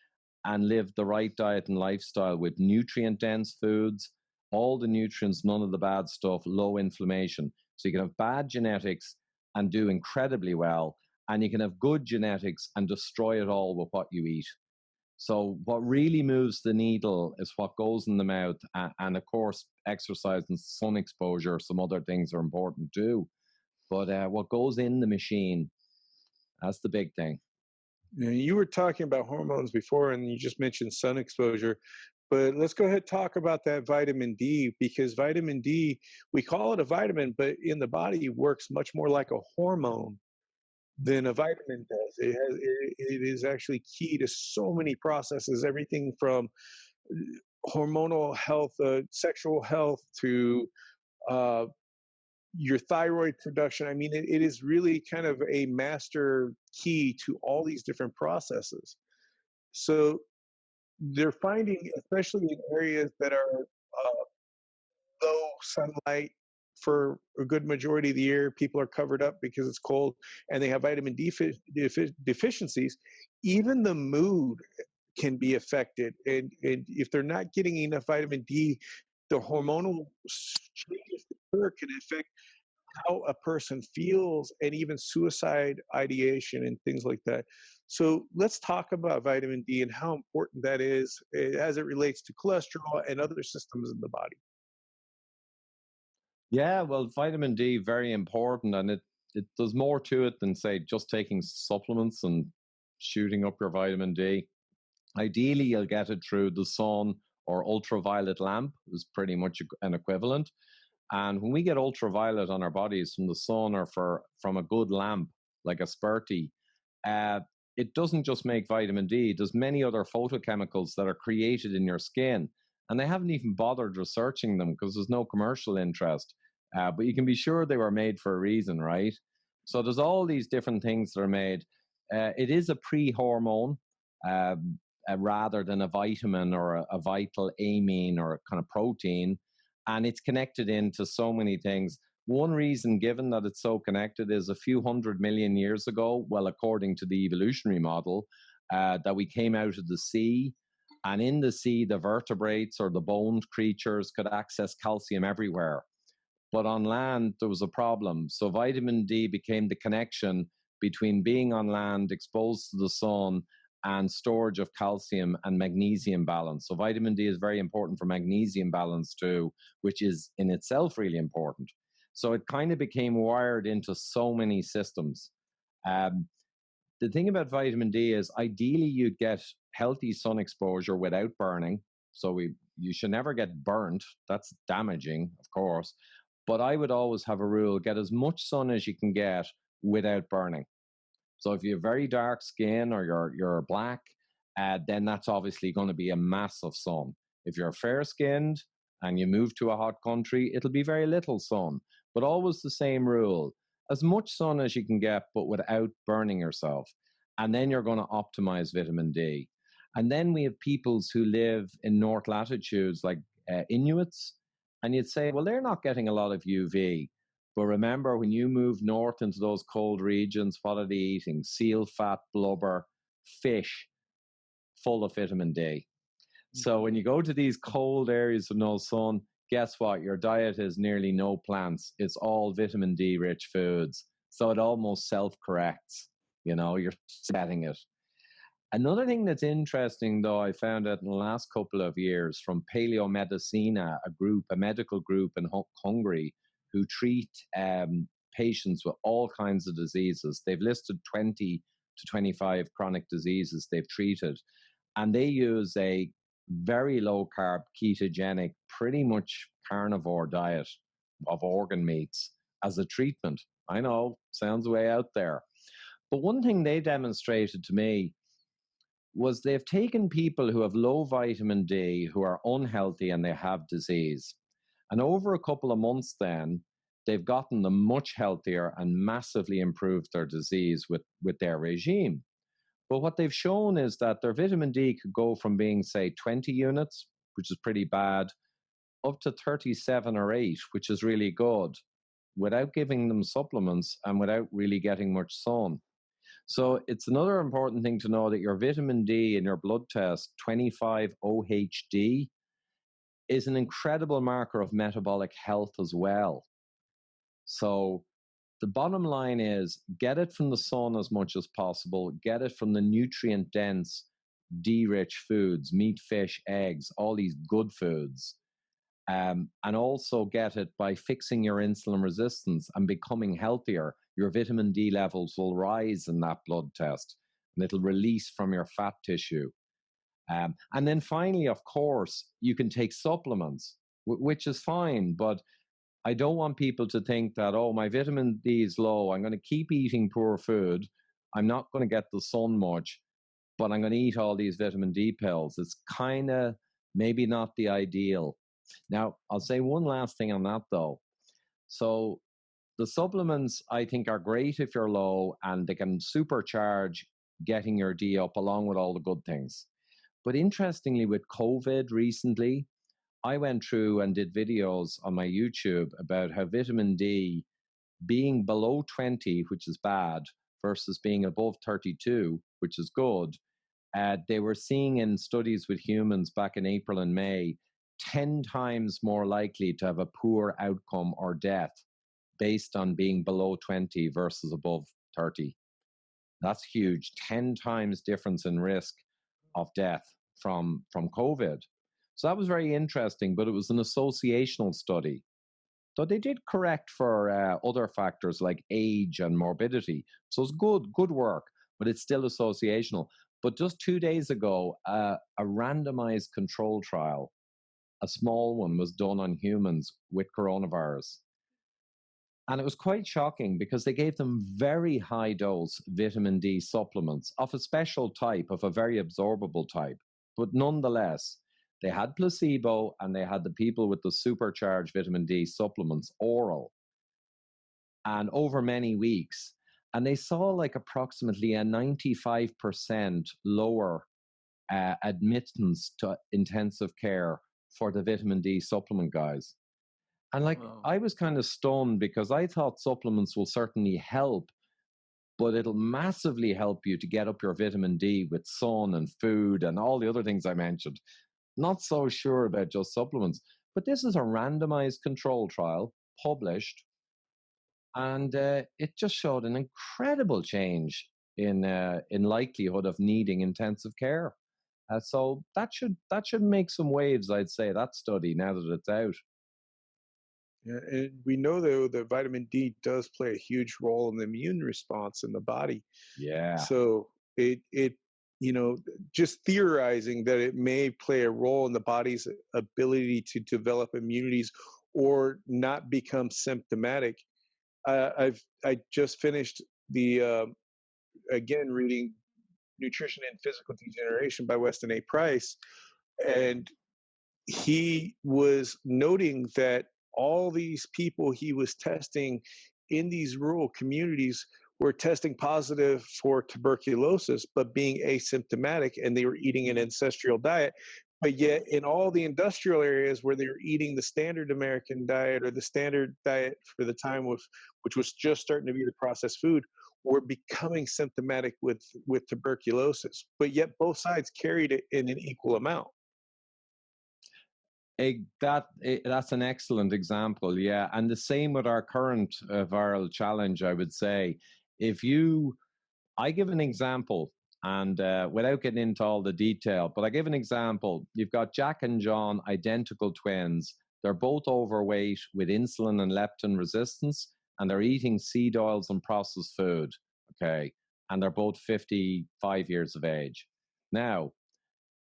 and live the right diet and lifestyle with nutrient-dense foods, all the nutrients, none of the bad stuff, low inflammation. So you can have bad genetics and do incredibly well, and you can have good genetics and destroy it all with what you eat. So what really moves the needle is what goes in the mouth, and of course, exercise and sun exposure, some other things are important too. But what goes in the machine, that's the big thing. You were talking about hormones before, and you just mentioned sun exposure. But let's go ahead and talk about that vitamin D, because vitamin D, we call it a vitamin, but in the body works much more like a hormone than a vitamin does. It is actually key to so many processes, everything from hormonal health, sexual health, to your thyroid production. I mean, it is really kind of a master key to all these different processes. So they're finding, especially in areas that are low sunlight for a good majority of the year, people are covered up because it's cold, and they have vitamin D deficiencies. Even the mood can be affected, and if they're not getting enough vitamin D, the hormonal changes that occur can affect how a person feels, and even suicide ideation and things like that. So let's talk about vitamin D and how important that is as it relates to cholesterol and other systems in the body. Yeah, well, vitamin D, very important, and there's more to it than, say, just taking supplements and shooting up your vitamin D. Ideally, you'll get it through the sun, or ultraviolet lamp is pretty much an equivalent. And when we get ultraviolet on our bodies from the sun or from a good lamp, like a Sperti, it doesn't just make vitamin D. There's many other photochemicals that are created in your skin, and they haven't even bothered researching them because there's no commercial interest. But you can be sure they were made for a reason, right? So there's all these different things that are made. It is a pre-hormone rather than a vitamin or a vital amine or a kind of protein. And it's connected into so many things. One reason given that it's so connected is a few 100 million years ago, well, according to the evolutionary model, that we came out of the sea. And in the sea, the vertebrates or the boned creatures could access calcium everywhere. But on land, there was a problem. So vitamin D became the connection between being on land, exposed to the sun, and storage of calcium and magnesium balance. So vitamin D is very important for magnesium balance too, which is in itself really important. So it kind of became wired into so many systems. The thing about vitamin D is ideally you get healthy sun exposure without burning. So you should never get burnt. That's damaging, of course. But I would always have a rule: get as much sun as you can get without burning. So if you have very dark skin or you're black, then that's obviously going to be a massive sun. If you're fair skinned and you move to a hot country, it'll be very little sun. But always the same rule: as much sun as you can get, but without burning yourself. And then you're going to optimize vitamin D. And then we have peoples who live in north latitudes, like Inuits. And you'd say, well, they're not getting a lot of UV. But remember, when you move north into those cold regions, what are they eating? Seal fat, blubber. fish full of vitamin D. So when you go to these cold areas with no sun, guess what? Your diet is nearly no plants. It's all vitamin D rich foods. So it almost self-corrects. You're setting it. Another thing that's interesting, though, I found out in the last couple of years from Paleomedicina, a medical group in Hungary who treat patients with all kinds of diseases. They've listed 20 to 25 chronic diseases they've treated. And they use a very low carb, ketogenic, pretty much carnivore diet of organ meats as a treatment. I know, sounds way out there. But one thing they demonstrated to me was they've taken people who have low vitamin D, who are unhealthy and they have disease. And over a couple of months then, they've gotten them much healthier and massively improved their disease with their regime. But what they've shown is that their vitamin D could go from being, say, 20 units, which is pretty bad, up to 37 or 8, which is really good, without giving them supplements and without really getting much sun. So it's another important thing to know that your vitamin D in your blood test, 25-OHD, is an incredible marker of metabolic health as well. So the bottom line is get it from the sun as much as possible, get it from the nutrient-dense, D-rich foods, meat, fish, eggs, all these good foods. And also get it by fixing your insulin resistance and becoming healthier. Your vitamin D levels will rise in that blood test and it'll release from your fat tissue. And then finally, of course, you can take supplements, which is fine, but I don't want people to think that, oh, my vitamin D is low, I'm going to keep eating poor food, I'm not going to get the sun much, but I'm going to eat all these vitamin D pills. It's kind of maybe not the ideal. Now, I'll say one last thing on that, though. So the supplements, I think, are great if you're low, and they can supercharge getting your D up along with all the good things. But interestingly, with COVID recently, I went through and did videos on my YouTube about how vitamin D being below 20, which is bad, versus being above 32, which is good, they were seeing in studies with humans back in April and May, 10 times more likely to have a poor outcome or death based on being below 20 versus above 30. That's huge. 10 times difference in risk of death from COVID. So that was very interesting, but it was an associational study. So they did correct for other factors like age and morbidity. So it's good work, but it's still associational. But just 2 days ago, a randomized control trial, a small one, was done on humans with coronavirus. And it was quite shocking because they gave them very high dose vitamin D supplements of a special type, of a very absorbable type. But nonetheless, they had placebo and they had the people with the supercharged vitamin D supplements oral, and over many weeks. And they saw like approximately a 95% lower admittance to intensive care for the vitamin D supplement guys. And like, wow. I was kind of stunned because I thought supplements will certainly help, but it'll massively help you to get up your vitamin D with sun and food and all the other things I mentioned. Not so sure about just supplements, but this is a randomized control trial published, and it just showed an incredible change in likelihood of needing intensive care. So that should make some waves, I'd say, that study, now that it's out. Yeah, and we know, though, that vitamin D does play a huge role in the immune response in the body. Yeah. So it just theorizing that it may play a role in the body's ability to develop immunities or not become symptomatic. I just finished again reading Nutrition and Physical Degeneration by Weston A. Price, and he was noting that all these people he was testing in these rural communities were testing positive for tuberculosis, but being asymptomatic, and they were eating an ancestral diet. But yet in all the industrial areas where they were eating the standard American diet or the standard diet for the time, which was just starting to be the processed food, were becoming symptomatic with tuberculosis, but yet both sides carried it in an equal amount. That's an excellent example, yeah. And the same with our current viral challenge, I would say. I give an example, and without getting into all the detail, but I give an example. You've got Jack and John, identical twins. They're both overweight with insulin and leptin resistance, and they're eating seed oils and processed food, okay? And they're both 55 years of age. Now,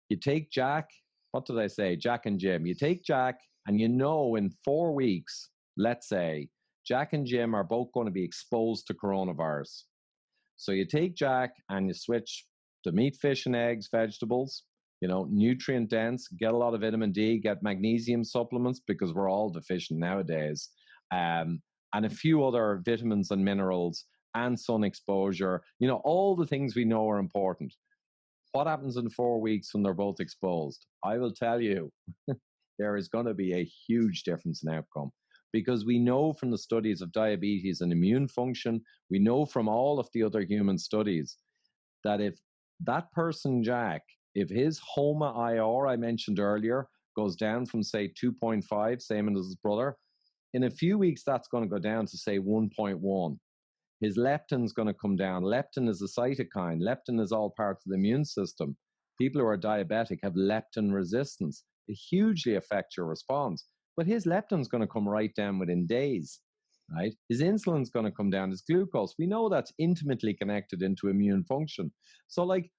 you take Jack, what did I say? Jack and Jim. You take Jack, and you know in 4 weeks, let's say, Jack and Jim are both going to be exposed to coronavirus. So you take Jack and you switch to meat, fish, and eggs, vegetables, nutrient dense, get a lot of vitamin D, get magnesium supplements because we're all deficient nowadays, and a few other vitamins and minerals and sun exposure, all the things we know are important. What happens in 4 weeks when they're both exposed? I will tell you, there is going to be a huge difference in outcome. Because we know from the studies of diabetes and immune function, we know from all of the other human studies that if that person, Jack, if his HOMA-IR I mentioned earlier goes down from, say, 2.5, same as his brother, in a few weeks, that's going to go down to, say, 1.1. His leptin's going to come down. Leptin is a cytokine. Leptin is all part of the immune system. People who are diabetic have leptin resistance. It hugely affects your response. But his leptin's going to come right down within days, right? His insulin's going to come down, his glucose. We know that's intimately connected into immune function. So like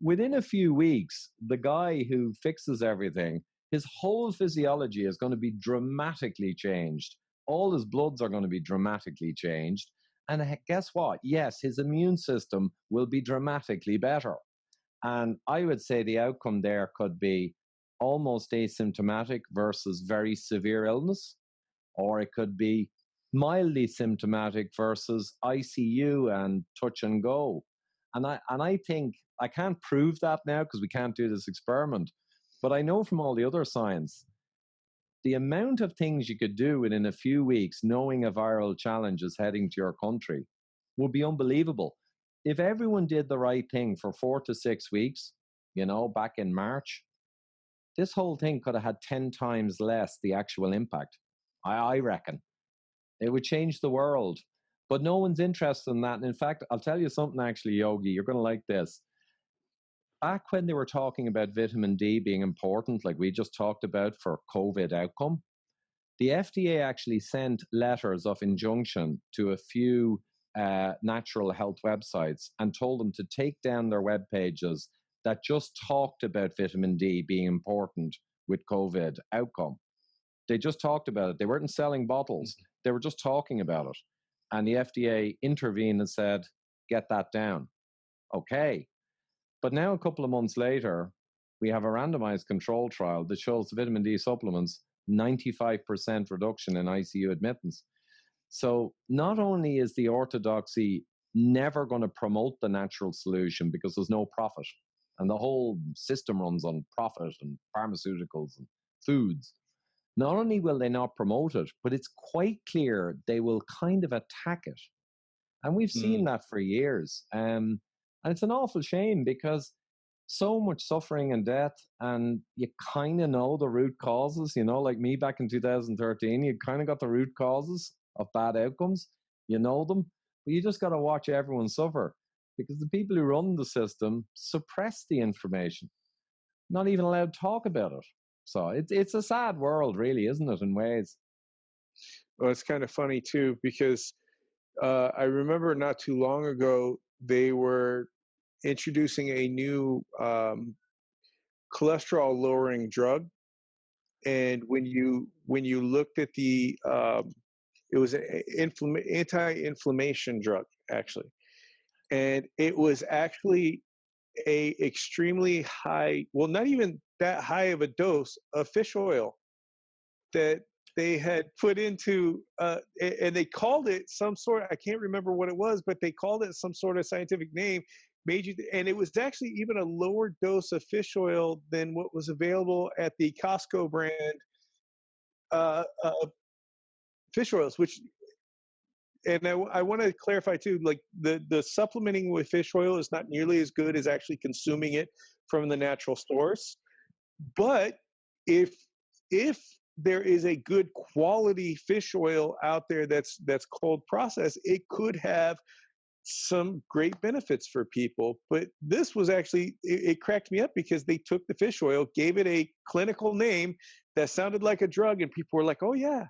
within a few weeks, the guy who fixes everything, his whole physiology is going to be dramatically changed. All his bloods are going to be dramatically changed. And guess what? Yes, his immune system will be dramatically better. And I would say the outcome there could be almost asymptomatic versus very severe illness, or it could be mildly symptomatic versus ICU and touch and go. And I think, I can't prove that now because we can't do this experiment, but I know from all the other science, the amount of things you could do within a few weeks, knowing a viral challenge is heading to your country, would be unbelievable. If everyone did the right thing for 4 to 6 weeks, back in March, this whole thing could have had 10 times less the actual impact. I reckon. It would change the world. But no one's interested in that. And in fact, I'll tell you something actually, Yogi, you're going to like this. Back when they were talking about vitamin D being important, like we just talked about for COVID outcome, the FDA actually sent letters of injunction to a few natural health websites and told them to take down their web pages that just talked about vitamin D being important with COVID outcome. They just talked about it. They weren't selling bottles. They were just talking about it. And the FDA intervened and said, get that down. Okay. But now a couple of months later, we have a randomized control trial that shows the vitamin D supplements 95% reduction in ICU admittance. So not only is the orthodoxy never going to promote the natural solution because there's no profit, and the whole system runs on profit and pharmaceuticals and foods, not only will they not promote it, but it's quite clear they will kind of attack it. And we've seen that for years. And it's an awful shame because so much suffering and death, and you kind of know the root causes, like me back in 2013, you kind of got the root causes of bad outcomes. You know them, but you just got to watch everyone suffer because the people who run the system suppress the information, not even allowed to talk about it. So it's a sad world, really, isn't it, in ways? Well, it's kind of funny, too, because I remember not too long ago, they were introducing a new cholesterol-lowering drug. And when you looked at the, it was an anti-inflammation drug, actually. And it was actually a extremely high, well, not even that high of a dose of fish oil that they had put into, and they called it some sort, I can't remember what it was, but they called it some sort of scientific name, and it was actually even a lower dose of fish oil than what was available at the Costco brand fish oils, which and I want to clarify too, like the supplementing with fish oil is not nearly as good as actually consuming it from the natural source. But if there is a good quality fish oil out there that's cold processed, it could have some great benefits for people. But this was actually, it cracked me up because they took the fish oil, gave it a clinical name that sounded like a drug, and people were like, oh yeah,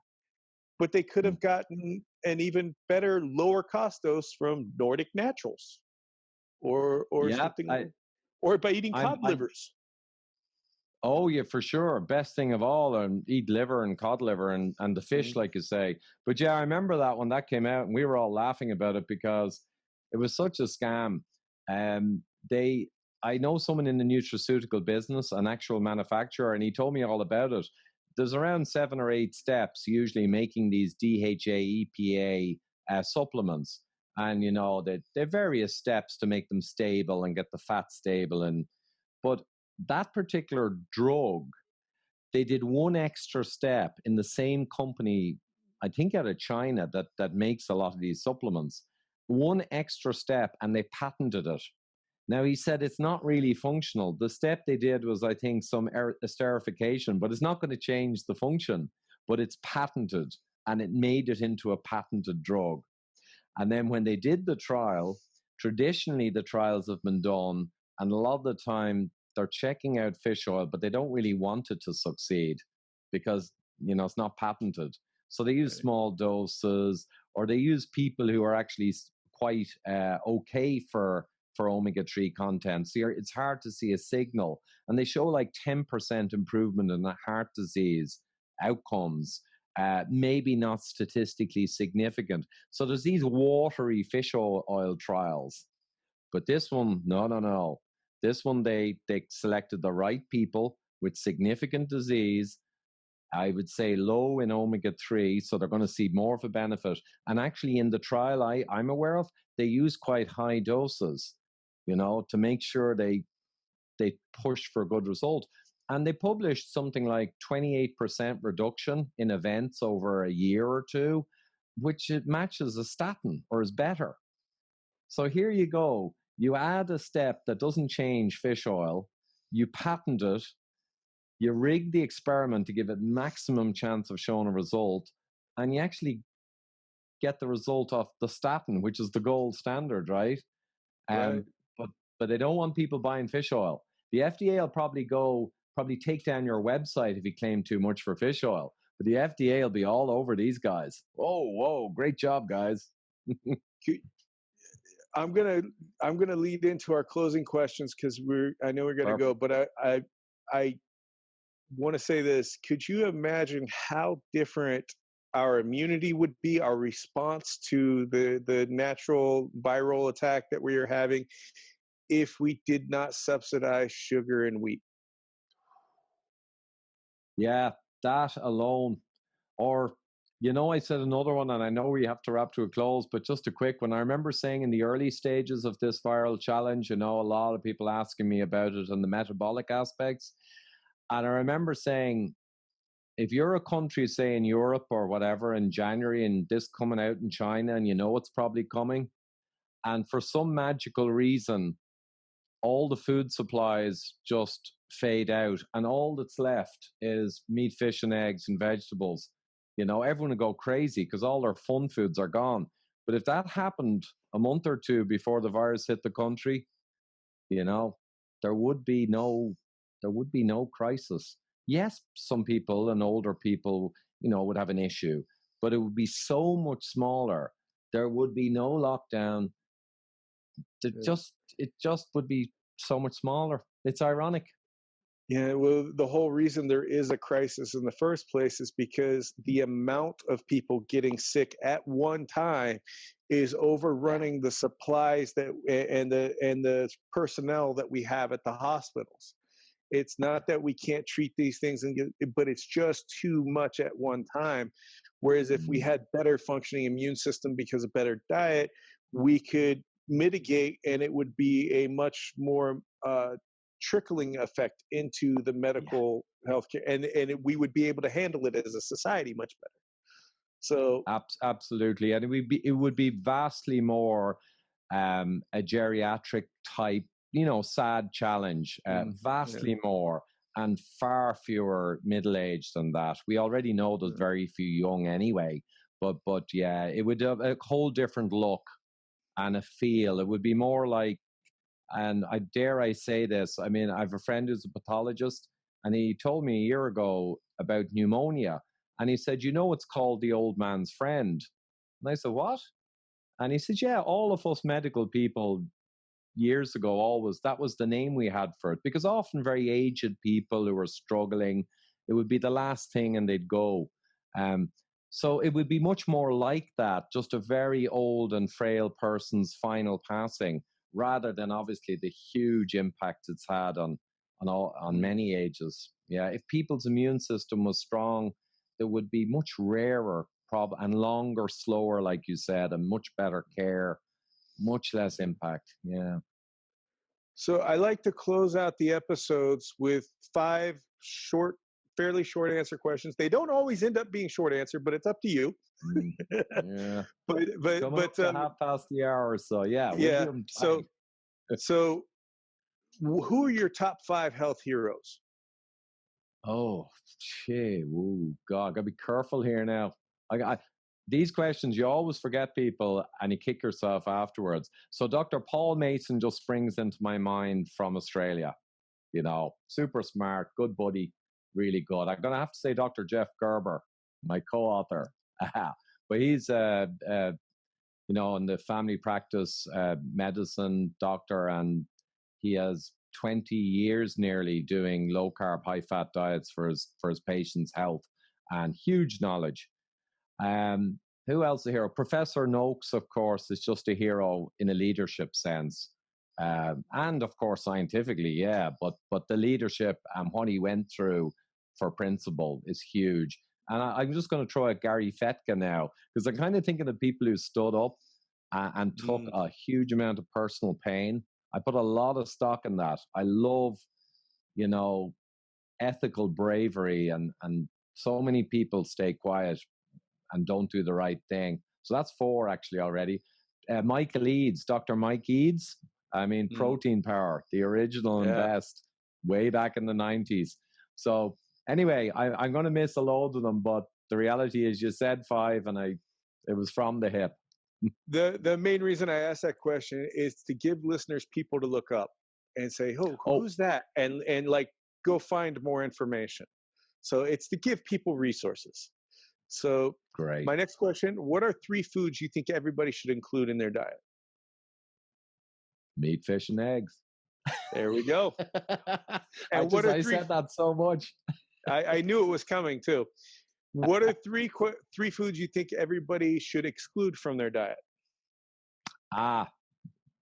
but they could have gotten an even better lower cost dose from Nordic Naturals or Yeah, something, or by eating cod livers. Oh yeah, for sure. Best thing of all, and eat liver and cod liver and the fish, like you say. But yeah, I remember that when that came out, and we were all laughing about it because it was such a scam. I know someone in the nutraceutical business, an actual manufacturer, and he told me all about it. There's around 7 or 8 steps usually making these DHA, EPA supplements, and you know there are various steps to make them stable and get the fat stable, but that particular drug, they did one extra step in the same company, I think out of China, that makes a lot of these supplements. One extra step, and they patented it. Now, he said it's not really functional. The step they did was, I think, some esterification, but it's not going to change the function. But it's patented, and it made it into a patented drug. And then when they did the trial, traditionally the trials have been done, and a lot of the time they're checking out fish oil, but they don't really want it to succeed because, you know, it's not patented. So they use small doses, or they use people who are actually quite okay for omega-3 content. So it's hard to see a signal. And they show like 10% improvement in the heart disease outcomes, maybe not statistically significant. So there's these watery fish oil trials. But this one, no. This one, they selected the right people with significant disease, I would say low in omega-3, so they're going to see more of a benefit. And actually in the trial I'm aware of, they use quite high doses, you know, to make sure they push for a good result. And they published something like 28% reduction in events over a year or two, which it matches a statin or is better. So here you go. You add a step that doesn't change fish oil, you patent it, you rig the experiment to give it maximum chance of showing a result, and you actually get the result of the statin, which is the gold standard, right? Right. But they don't want people buying fish oil. The FDA will probably take down your website if you claim too much for fish oil. But the FDA will be all over these guys. Whoa, great job, guys. I'm gonna lead into our closing questions because I know we're gonna go, but I want to say this. Could you imagine how different our immunity would be, our response to the natural viral attack that we are having, if we did not subsidize sugar and wheat? Yeah, that alone. Or, you know, I said another one, and I know we have to wrap to a close, but just a quick one. I remember saying in the early stages of this viral challenge, you know, a lot of people asking me about it and the metabolic aspects. And I remember saying, if you're a country, say in Europe or whatever, in January, and this coming out in China, and you know it's probably coming, and for some magical reason, all the food supplies just fade out, and all that's left is meat, fish, and eggs and vegetables. You know, everyone would go crazy because all their fun foods are gone. But if that happened a month or two before the virus hit the country, you know, there would be no crisis. Yes, some people and older people, you know, would have an issue, but it would be so much smaller. There would be no lockdown. It just would be so much smaller. It's ironic. Yeah, well, the whole reason there is a crisis in the first place is because the amount of people getting sick at one time is overrunning the supplies and the personnel that we have at the hospitals. It's not that we can't treat these things, but it's just too much at one time. Whereas if we had better functioning immune system because of better diet, we could mitigate, and it would be a much more trickling effect into the medical healthcare, and we would be able to handle it as a society much better. So Absolutely, and it would be vastly more a geriatric type, sad challenge, vastly more, and far fewer middle-aged than that. We already know there's very few young anyway, but yeah, it would have a whole different look and a feel. It would be more like, and I say this, I mean, I have a friend who's a pathologist, and he told me a year ago about pneumonia, and he said, it's called the old man's friend. And I said, what? And he said, yeah, all of us medical people years ago, always, that was the name we had for it, because often very aged people who were struggling, it would be the last thing and they'd go. So it would be much more like that, just a very old and frail person's final passing, rather than obviously the huge impact it's had on many ages. Yeah, if people's immune system was strong, there would be much rarer and longer, slower, like you said, and much better care, much less impact. Yeah. So I like to close out the episodes with 5 fairly short answer questions. They don't always end up being short answer, but it's up to you. Yeah. but half past the hour, so yeah. Yeah. So who are your top 5 health heroes? Oh, God, gotta be careful here now. These questions, you always forget people and you kick yourself afterwards. So Dr. Paul Mason just springs into my mind from Australia. Super smart, good buddy, really good. I'm going to have to say Dr. Jeff Gerber, my co-author. But he's, in the family practice medicine doctor, and he has 20 years nearly doing low carb, high fat diets for his patients' health, and huge knowledge. Who else a hero? Professor Noakes, of course, is just a hero in a leadership sense. And of course, scientifically, yeah, but the leadership and what he went through for principle is huge. And I'm just going to throw out Gary Fetka now, because I'm kind of thinking of people who stood up and took a huge amount of personal pain. I put a lot of stock in that. I love, ethical bravery, and so many people stay quiet and don't do the right thing. So that's 4 actually already. Michael Eads, Dr. Mike Eads. I mean, Protein Power, the original and best, way back in the 90s. So anyway, I'm going to miss a load of them, but the reality is you said 5 and it was from the hip. The main reason I asked that question is to give listeners people to look up and say, who's that? And like, go find more information. So it's to give people resources. So great. My next question, what are 3 foods you think everybody should include in their diet? Meat, fish, and eggs. There we go. And I said that so much. I knew it was coming too. What are 3 foods you think everybody should exclude from their diet?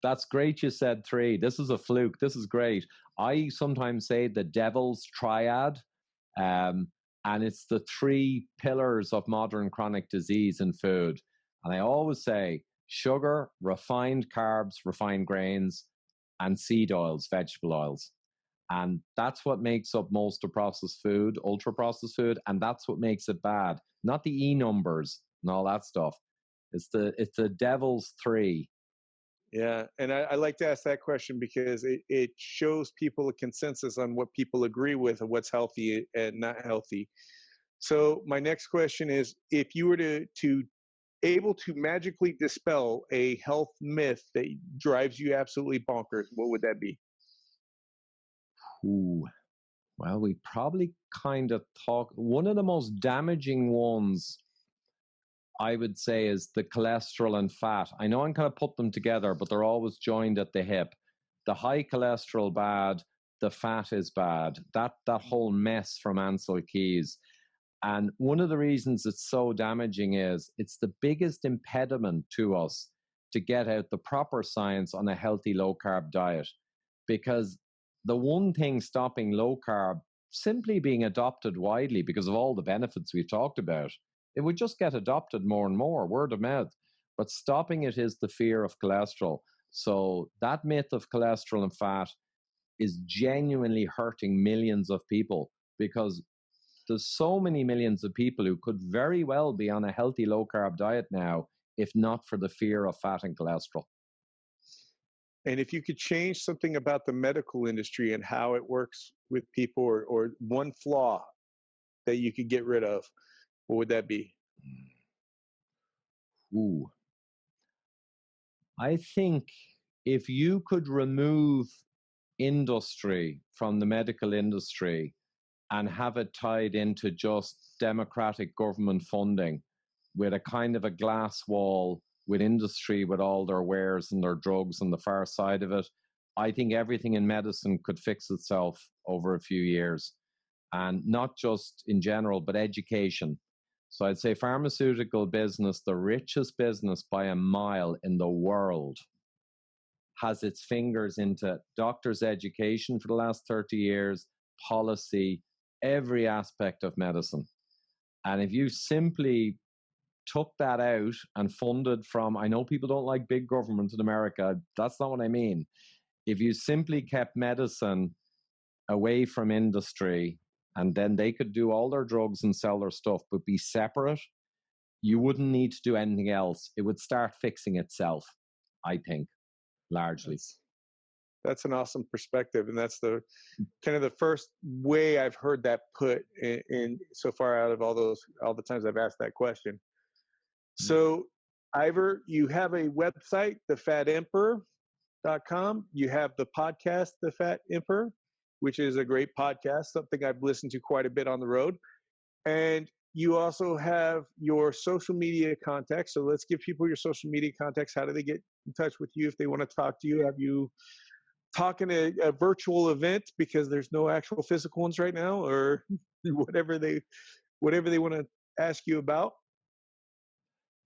That's great you said 3. This is a fluke. This is great. I sometimes say the devil's triad, and it's the 3 pillars of modern chronic disease in food. And I always say sugar, refined carbs, refined grains, and seed oils, vegetable oils. And that's what makes up most of processed food, ultra processed food, and that's what makes it bad. Not the E numbers and all that stuff. It's the devil's 3. Yeah, and I like to ask that question because it shows people a consensus on what people agree with and what's healthy and not healthy. So my next question is, if you were to able to magically dispel a health myth that drives you absolutely bonkers, what would that be? Well, we probably kind of talk. One of the most damaging ones, I would say, is the cholesterol and fat. I know I'm kind of put them together, but they're always joined at the hip. The high cholesterol bad, the fat is bad. That whole mess from Ansel Keys. And one of the reasons it's so damaging is it's the biggest impediment to us to get out the proper science on a healthy low-carb diet. Because the one thing stopping low-carb simply being adopted widely because of all the benefits we've talked about, it would just get adopted more and more, word of mouth. But stopping it is the fear of cholesterol. So that myth of cholesterol and fat is genuinely hurting millions of people, because there's so many millions of people who could very well be on a healthy low-carb diet now, if not for the fear of fat and cholesterol. And if you could change something about the medical industry and how it works with people, or one flaw that you could get rid of, what would that be? Ooh. I think if you could remove industry from the medical industry and have it tied into just democratic government funding with a kind of a glass wall with industry, with all their wares and their drugs on the far side of it, I think everything in medicine could fix itself over a few years. And not just in general, but education. So I'd say pharmaceutical business, the richest business by a mile in the world, has its fingers into doctors' education for the last 30 years, policy, every aspect of medicine. And if you simply took that out and funded from, I know people don't like big government in America, that's not what I mean. If you simply kept medicine away from industry, and then they could do all their drugs and sell their stuff, but be separate, you wouldn't need to do anything else. It would start fixing itself, I think, largely. That's an awesome perspective, and that's the kind of the first way I've heard that put in so far out of all the times I've asked that question. So, Ivor, you have a website, thefatemperor.com. You have the podcast, The Fat Emperor, which is a great podcast, something I've listened to quite a bit on the road. And you also have your social media contacts. So let's give people your social media contacts. How do they get in touch with you if they want to talk to you? Have you talking a virtual event because there's no actual physical ones right now, or whatever they want to ask you about?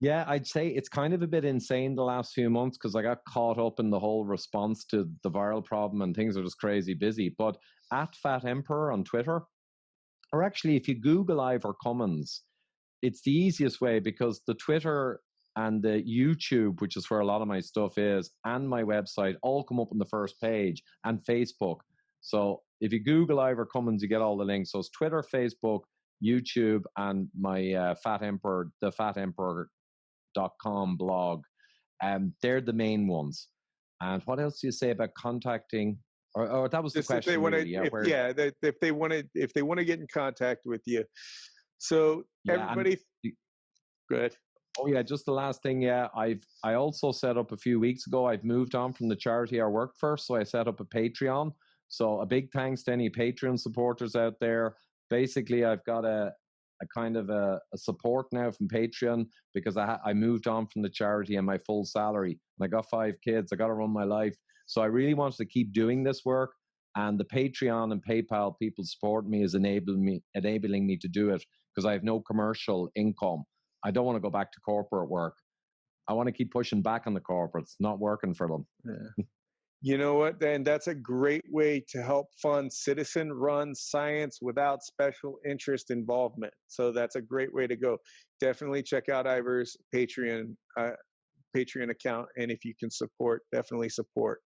Yeah, I'd say it's kind of a bit insane the last few months because I got caught up in the whole response to the viral problem and things are just crazy busy. But at Fat Emperor on Twitter, or actually if you Google Ivor Cummins, it's the easiest way because the Twitter and the YouTube, which is where a lot of my stuff is, and my website all come up on the first page, and Facebook. So if you Google Ivor Cummins, you get all the links. So it's Twitter, Facebook, YouTube, and my Fat Emperor, the fatemperor.com blog. They're the main ones. And what else do you say about contacting? Or that was the question. If they want to get in contact with you. So everybody, go ahead. Oh yeah, just the last thing. Yeah, I also set up a few weeks ago. I've moved on from the charity I work for, so I set up a Patreon. So a big thanks to any Patreon supporters out there. Basically, I've got a kind of a support now from Patreon because I moved on from the charity and my full salary. And I got 5 kids. I got to run my life. So I really wanted to keep doing this work. And the Patreon and PayPal people supporting me is enabling me to do it because I have no commercial income. I don't want to go back to corporate work. I want to keep pushing back on the corporates, not working for them. Yeah. You know what? And that's a great way to help fund citizen-run science without special interest involvement. So that's a great way to go. Definitely check out Ivor's Patreon account, and if you can support, definitely support.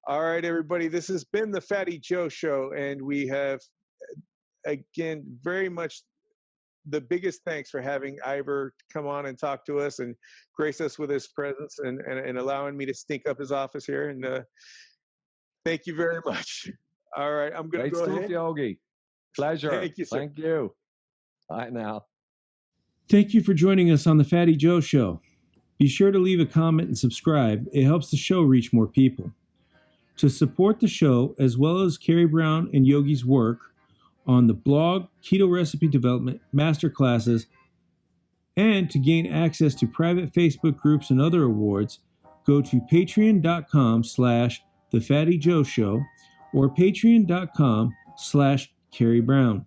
All right, everybody. This has been the Fatty Joe Show, and we have, again, very much the biggest thanks for having Ivor come on and talk to us and grace us with his presence and allowing me to stink up his office here. And thank you very much. All right, I'm going to go ahead. Yogi. Pleasure. Thank you, sir. Thank you. Bye now. Thank you for joining us on the Fatty Joe Show. Be sure to leave a comment and subscribe. It helps the show reach more people. To support the show, as well as Carrie Brown and Yogi's work on the blog, keto recipe development, masterclasses, and to gain access to private Facebook groups and other awards, go to patreon.com/thefattyjoeshow or patreon.com/Carrie Brown.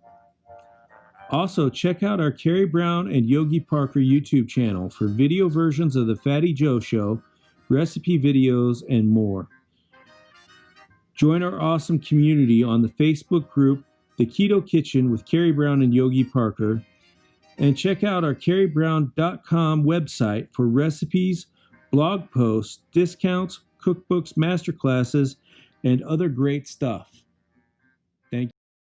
Also, check out our Carrie Brown and Yogi Parker YouTube channel for video versions of the Fatty Joe Show, recipe videos, and more. Join our awesome community on the Facebook group, The Keto Kitchen with Carrie Brown and Yogi Parker, and check out our carriebrown.com website for recipes, blog posts, discounts, cookbooks, masterclasses, and other great stuff.